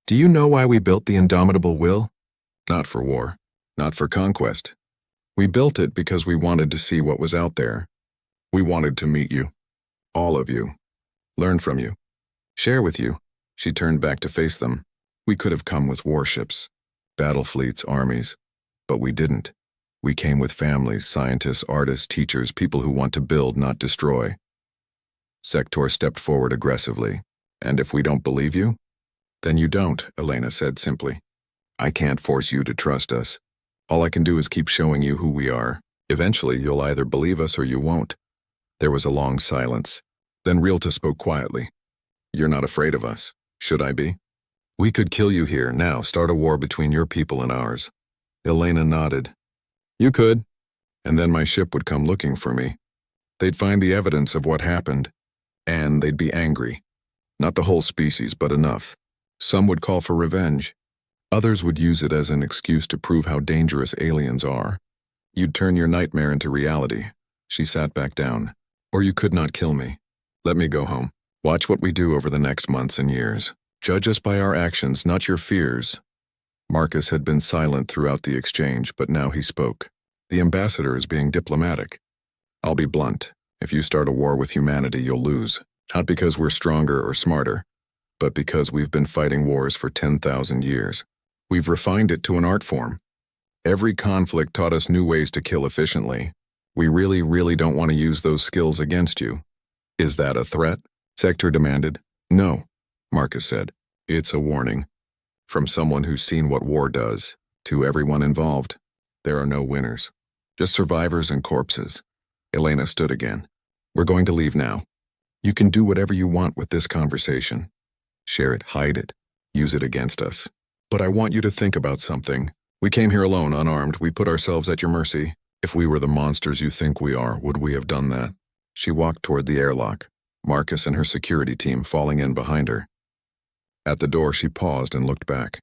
Do you know why we built the indomitable will? Not for war, not for conquest. We built it because we wanted to see what was out there. We wanted to meet you. All of you. Learn from you. Share with you. She turned back to face them. We could have come with warships, battle fleets, armies. But we didn't. We came with families, scientists, artists, teachers, people who want to build, not destroy. Sector stepped forward aggressively. And if we don't believe you? Then you don't, Elena said simply. I can't force you to trust us. All I can do is keep showing you who we are. Eventually, you'll either believe us or you won't. There was a long silence. Then Rilta spoke quietly. You're not afraid of us. Should I be? We could kill you here, now, start a war between your people and ours. Elena nodded. You could. And then my ship would come looking for me. They'd find the evidence of what happened, and they'd be angry. Not the whole species, but enough. Some would call for revenge. Others would use it as an excuse to prove how dangerous aliens are. You'd turn your nightmare into reality. She sat back down. Or you could not kill me. Let me go home. Watch what we do over the next months and years. Judge us by our actions, not your fears. Marcus had been silent throughout the exchange, but now he spoke. The ambassador is being diplomatic. I'll be blunt. If you start a war with humanity, you'll lose. Not because we're stronger or smarter, but because we've been fighting wars for 10,000 years. We've refined it to an art form. Every conflict taught us new ways to kill efficiently. We really don't want to use those skills against you. Is that a threat? Sector demanded. No, Marcus said. It's a warning. From someone who's seen what war does, to everyone involved. There are no winners. Just survivors and corpses. Elena stood again. We're going to leave now. You can do whatever you want with this conversation. Share it, hide it, use it against us. But I want you to think about something. We came here alone, unarmed. We put ourselves at your mercy. If we were the monsters you think we are, would we have done that? She walked toward the airlock, Marcus and her security team falling in behind her. At the door, she paused and looked back.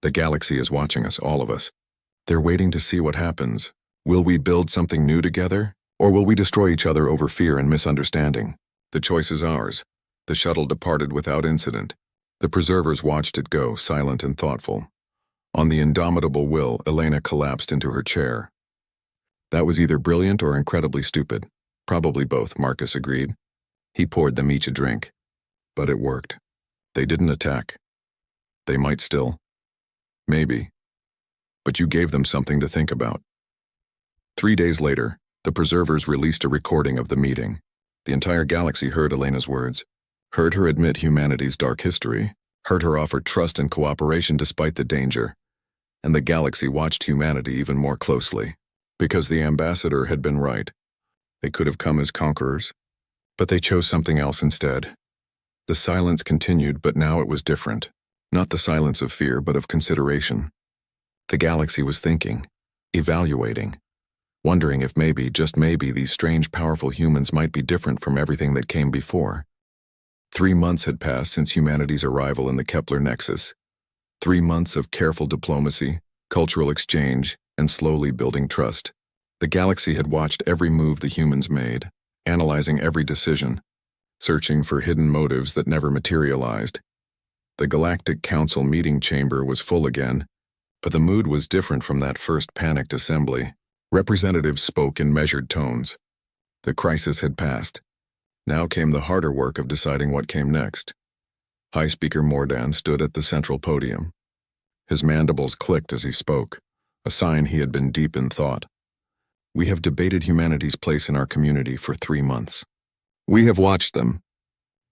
The galaxy is watching us, all of us. They're waiting to see what happens. Will we build something new together? Or will we destroy each other over fear and misunderstanding? The choice is ours. The shuttle departed without incident. The preservers watched it go, silent and thoughtful. On the indomitable will, Elena collapsed into her chair. That was either brilliant or incredibly stupid. Probably both, Marcus agreed. He poured them each a drink. But it worked. They didn't attack. They might still. Maybe. But you gave them something to think about. 3 days later, the preservers released a recording of the meeting. The entire galaxy heard Elena's words, heard her admit humanity's dark history, heard her offer trust and cooperation despite the danger, and the galaxy watched humanity even more closely. Because the ambassador had been right. They could have come as conquerors, but they chose something else instead. The silence continued, but now it was different. Not the silence of fear, but of consideration. The galaxy was thinking, evaluating, wondering if maybe, just maybe, these strange, powerful humans might be different from everything that came before. 3 months had passed since humanity's arrival in the Kepler Nexus. 3 months of careful diplomacy, cultural exchange, and slowly building trust. The galaxy had watched every move the humans made, analyzing every decision, searching for hidden motives that never materialized. The Galactic Council meeting chamber was full again, but the mood was different from that first panicked assembly. Representatives spoke in measured tones. The crisis had passed. Now came the harder work of deciding what came next. High Speaker Mordan stood at the central podium. His mandibles clicked as he spoke, a sign he had been deep in thought. We have debated humanity's place in our community for 3 months. We have watched them,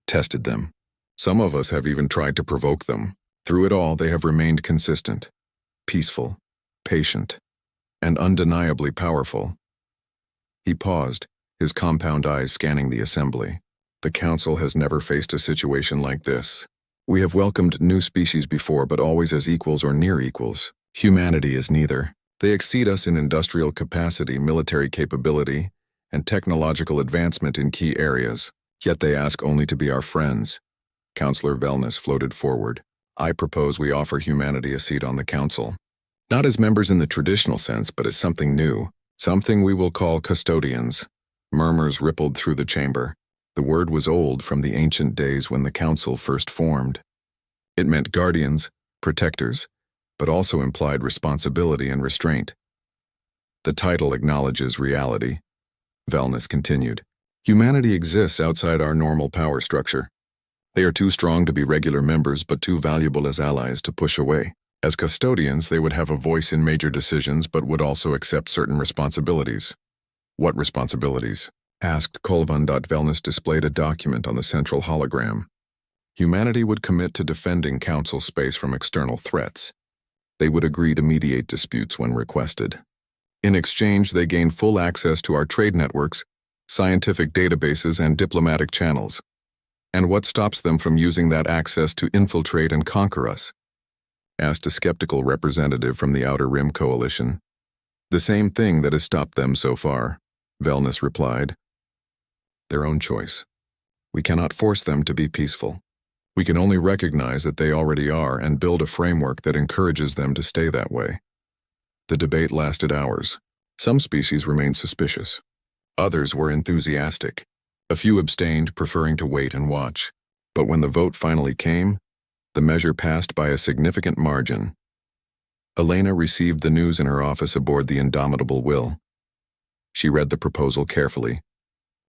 tested them. Some of us have even tried to provoke them. Through it all, they have remained consistent, peaceful, patient, and undeniably powerful. He paused, his compound eyes scanning the assembly. The council has never faced a situation like this. We have welcomed new species before, but always as equals or near equals. Humanity is neither. They exceed us in industrial capacity, military capability, and technological advancement in key areas. Yet they ask only to be our friends. Councillor Wellness floated forward. I propose we offer humanity a seat on the council. Not as members in the traditional sense, but as something new. Something we will call custodians. Murmurs rippled through the chamber. The word was old from the ancient days when the council first formed. It meant guardians, protectors, but also implied responsibility and restraint. The title acknowledges reality. Wellness continued. Humanity exists outside our normal power structure. They are too strong to be regular members, but too valuable as allies to push away. As custodians, they would have a voice in major decisions, but would also accept certain responsibilities. What responsibilities? Asked Colvan. Wellness displayed a document on the central hologram. Humanity would commit to defending council space from external threats. They would agree to mediate disputes when requested. In exchange, they gain full access to our trade networks, scientific databases, and diplomatic channels. And what stops them from using that access to infiltrate and conquer us? Asked a skeptical representative from the Outer Rim Coalition. The same thing that has stopped them so far, Wellness replied. Their own choice. We cannot force them to be peaceful. We can only recognize that they already are and build a framework that encourages them to stay that way. The debate lasted hours. Some species remained suspicious. Others were enthusiastic. A few abstained, preferring to wait and watch. But when the vote finally came, the measure passed by a significant margin. Elena received the news in her office aboard the Indomitable Will. She read the proposal carefully,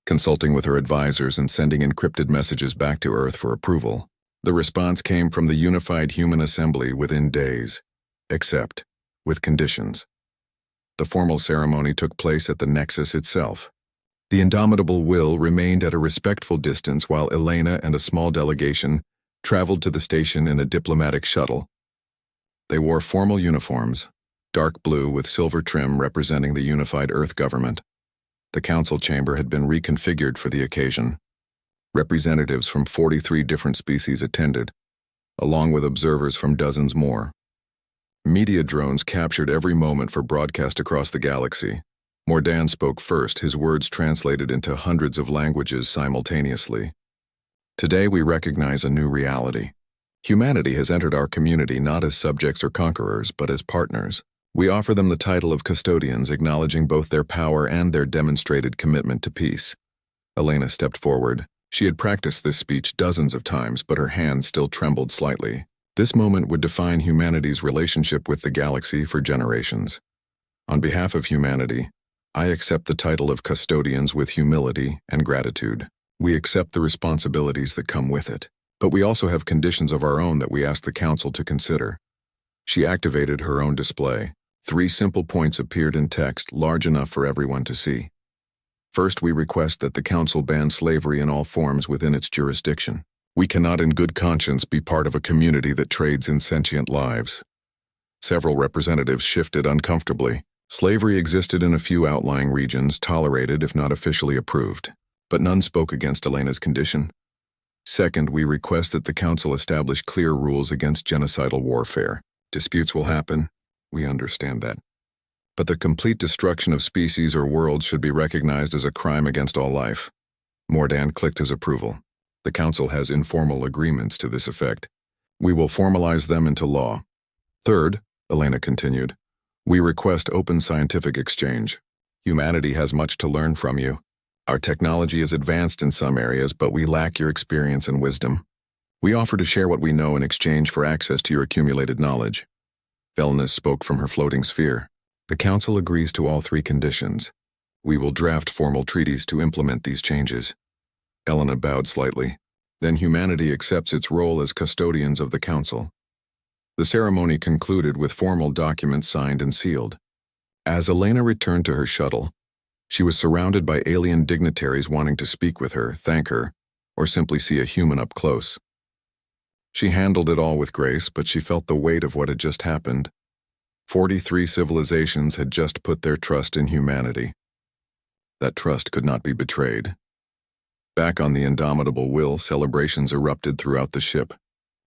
consulting with her advisors and sending encrypted messages back to Earth for approval. The response came from the Unified Human Assembly within days, except with conditions. The formal ceremony took place at the Nexus itself. The Indomitable Will remained at a respectful distance while Elena and a small delegation traveled to the station in a diplomatic shuttle. They wore formal uniforms, dark blue with silver trim representing the unified Earth government. The council chamber had been reconfigured for the occasion. Representatives from 43 different species attended, along with observers from dozens more. Media drones captured every moment for broadcast across the galaxy. Mordan spoke first, his words translated into hundreds of languages simultaneously. Today we recognize a new reality. Humanity has entered our community not as subjects or conquerors, but as partners. We offer them the title of custodians, acknowledging both their power and their demonstrated commitment to peace. Elena stepped forward. She had practiced this speech dozens of times, but her hand still trembled slightly. This moment would define humanity's relationship with the galaxy for generations. On behalf of humanity, I accept the title of custodians with humility and gratitude. We accept the responsibilities that come with it. But we also have conditions of our own that we ask the council to consider. She activated her own display. 3 simple points appeared in text, large enough for everyone to see. First, we request that the council ban slavery in all forms within its jurisdiction. We cannot in good conscience be part of a community that trades in sentient lives. Several representatives shifted uncomfortably. Slavery existed in a few outlying regions, tolerated if not officially approved. But none spoke against Elena's condition. Second, we request that the council establish clear rules against genocidal warfare. Disputes will happen, we understand that. But the complete destruction of species or worlds should be recognized as a crime against all life. Mordan clicked his approval. The council has informal agreements to this effect. We will formalize them into law. Third, Elena continued, we request open scientific exchange. Humanity has much to learn from you. Our technology is advanced in some areas, but we lack your experience and wisdom. We offer to share what we know in exchange for access to your accumulated knowledge. Wellness spoke from her floating sphere. The council agrees to all 3 conditions. We will draft formal treaties to implement these changes. Elena bowed slightly. Then humanity accepts its role as custodians of the council. The ceremony concluded with formal documents signed and sealed. As Elena returned to her shuttle, she was surrounded by alien dignitaries wanting to speak with her, thank her, or simply see a human up close. She handled it all with grace, but she felt the weight of what had just happened. 43 civilizations had just put their trust in humanity. That trust could not be betrayed. Back on the Indomitable Will, celebrations erupted throughout the ship.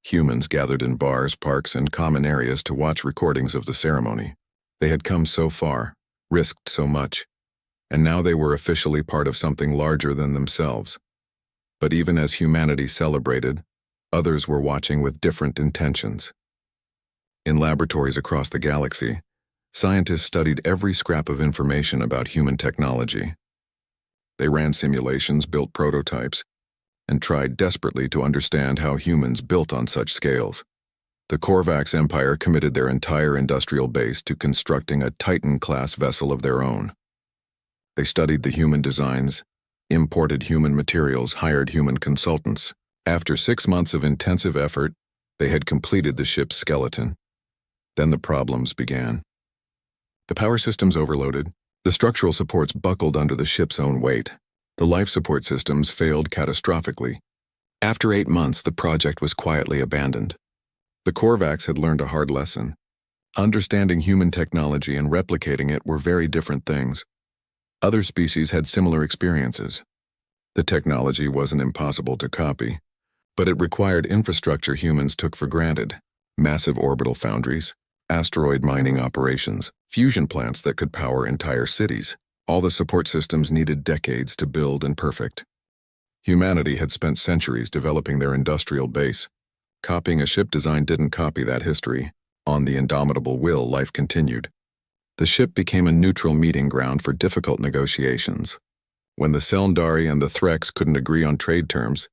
Humans gathered in bars, parks, and common areas to watch recordings of the ceremony. They had come so far, risked so much, and now they were officially part of something larger than themselves. But even as humanity celebrated, others were watching with different intentions. In laboratories across the galaxy, scientists studied every scrap of information about human technology. They ran simulations, built prototypes, and tried desperately to understand how humans built on such scales. The Korvax Empire committed their entire industrial base to constructing a Titan-class vessel of their own. They studied the human designs, imported human materials, hired human consultants. After 6 months of intensive effort, they had completed the ship's skeleton. Then the problems began. The power systems overloaded, the structural supports buckled under the ship's own weight. The life support systems failed catastrophically. After 8 months, the project was quietly abandoned. The Korvax had learned a hard lesson. Understanding human technology and replicating it were very different things. Other species had similar experiences. The technology wasn't impossible to copy, but it required infrastructure humans took for granted: massive orbital foundries, asteroid mining operations, fusion plants that could power entire cities. All the support systems needed decades to build and perfect. Humanity had spent centuries developing their industrial base. Copying a ship design didn't copy that history. On the indomitable will, life continued. The ship became a neutral meeting ground for difficult negotiations. When the Selndari and the Threx couldn't agree on trade terms,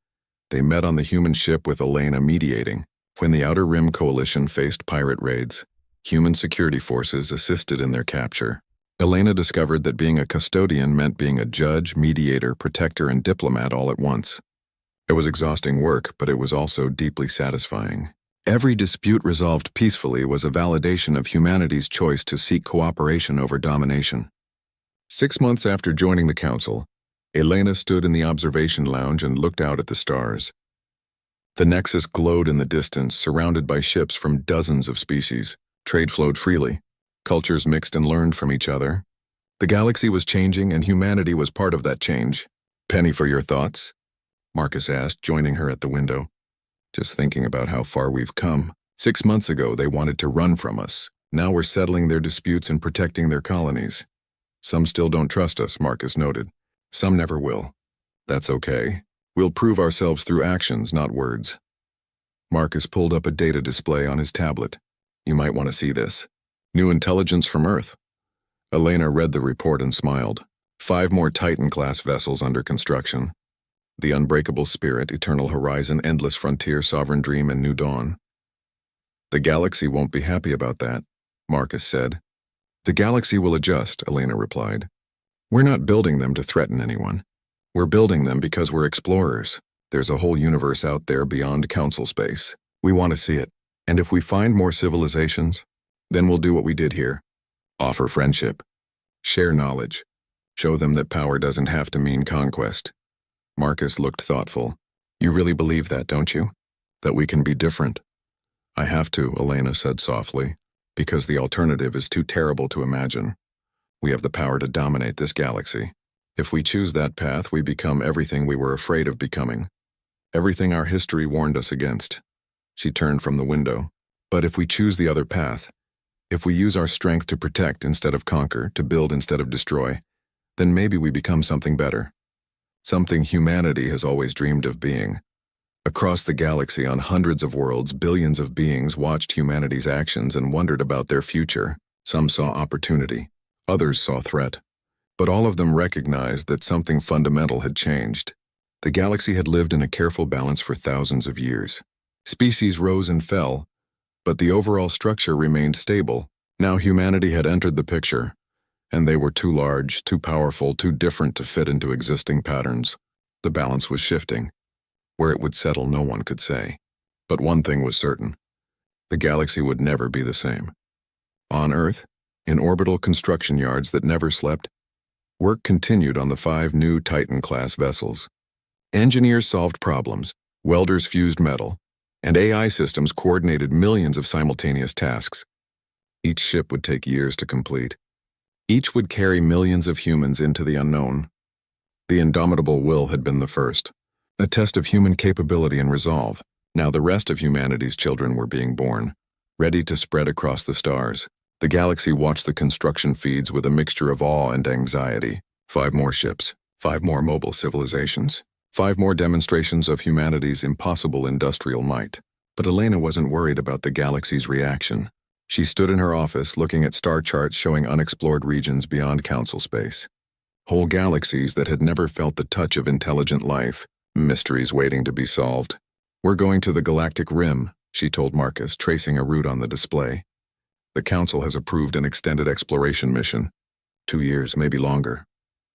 they met on the human ship with Elena mediating. When the Outer Rim Coalition faced pirate raids, human security forces assisted in their capture. Elena discovered that being a custodian meant being a judge, mediator, protector, and diplomat all at once. It was exhausting work, but it was also deeply satisfying. Every dispute resolved peacefully was a validation of humanity's choice to seek cooperation over domination. 6 months after joining the council, Elena stood in the observation lounge and looked out at the stars. The Nexus glowed in the distance, surrounded by ships from dozens of species. Trade flowed freely. Cultures mixed and learned from each other. The galaxy was changing, and humanity was part of that change. "Penny, for your thoughts?" Marcus asked, joining her at the window. "Just thinking about how far we've come. 6 months ago, they wanted to run from us. Now we're settling their disputes and protecting their colonies. Some still don't trust us," Marcus noted. "Some never will. That's okay. We'll prove ourselves through actions, not words." Marcus pulled up a data display on his tablet. "You might want to see this. New intelligence from Earth." Elena read the report and smiled. 5 more Titan-class vessels under construction. The Unbreakable Spirit, Eternal Horizon, Endless Frontier, Sovereign Dream, and New Dawn. "The galaxy won't be happy about that," Marcus said. "The galaxy will adjust," Elena replied. "We're not building them to threaten anyone. We're building them because we're explorers. There's a whole universe out there beyond council space. We want to see it. And if we find more civilizations, then we'll do what we did here. Offer friendship. Share knowledge. Show them that power doesn't have to mean conquest." Marcus looked thoughtful. "You really believe that, don't you? That we can be different?" "I have to," Elena said softly, "because the alternative is too terrible to imagine. We have the power to dominate this galaxy. If we choose that path, we become everything we were afraid of becoming. Everything our history warned us against." She turned from the window. "But if we choose the other path, if we use our strength to protect instead of conquer, to build instead of destroy, then maybe we become something better. Something humanity has always dreamed of being." Across the galaxy, on hundreds of worlds, billions of beings watched humanity's actions and wondered about their future. Some saw opportunity. Others saw threat. But all of them recognized that something fundamental had changed. The galaxy had lived in a careful balance for thousands of years. Species rose and fell, but the overall structure remained stable. Now humanity had entered the picture, and they were too large, too powerful, too different to fit into existing patterns. The balance was shifting. Where it would settle, no one could say. But one thing was certain. The galaxy would never be the same. On Earth, in orbital construction yards that never slept, work continued on the 5 new Titan-class vessels. Engineers solved problems, welders fused metal, and AI systems coordinated millions of simultaneous tasks. Each ship would take years to complete. Each would carry millions of humans into the unknown. The indomitable will had been the first, a test of human capability and resolve. Now the rest of humanity's children were being born, ready to spread across the stars. The galaxy watched the construction feeds with a mixture of awe and anxiety. 5 more ships, 5 more mobile civilizations, 5 more demonstrations of humanity's impossible industrial might. But Elena wasn't worried about the galaxy's reaction. She stood in her office looking at star charts showing unexplored regions beyond council space. Whole galaxies that had never felt the touch of intelligent life, mysteries waiting to be solved. "We're going to the galactic rim," she told Marcus, tracing a route on the display. "The council has approved an extended exploration mission. 2 years, maybe longer."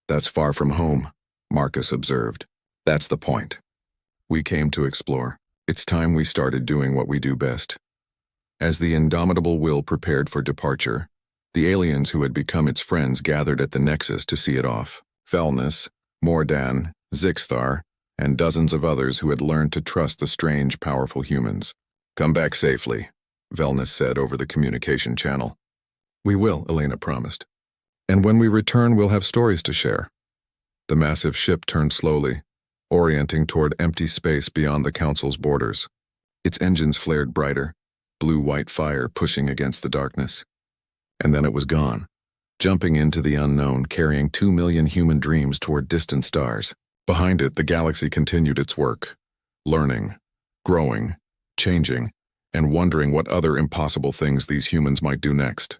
"That's far from home," Marcus observed. "That's the point. We came to explore. It's time we started doing what we do best." As the indomitable will prepared for departure, the aliens who had become its friends gathered at the Nexus to see it off. Felness, Mordan, Zixthar, and dozens of others who had learned to trust the strange, powerful humans. "Come back safely," Velness said over the communication channel. "We will," Elena promised. "And when we return, we'll have stories to share." The massive ship turned slowly, orienting toward empty space beyond the council's borders. Its engines flared brighter. blue-white fire pushing against the darkness. And then it was gone, jumping into the unknown, carrying 2 million human dreams toward distant stars. Behind it, the galaxy continued its work, learning, growing, changing, and wondering what other impossible things these humans might do next.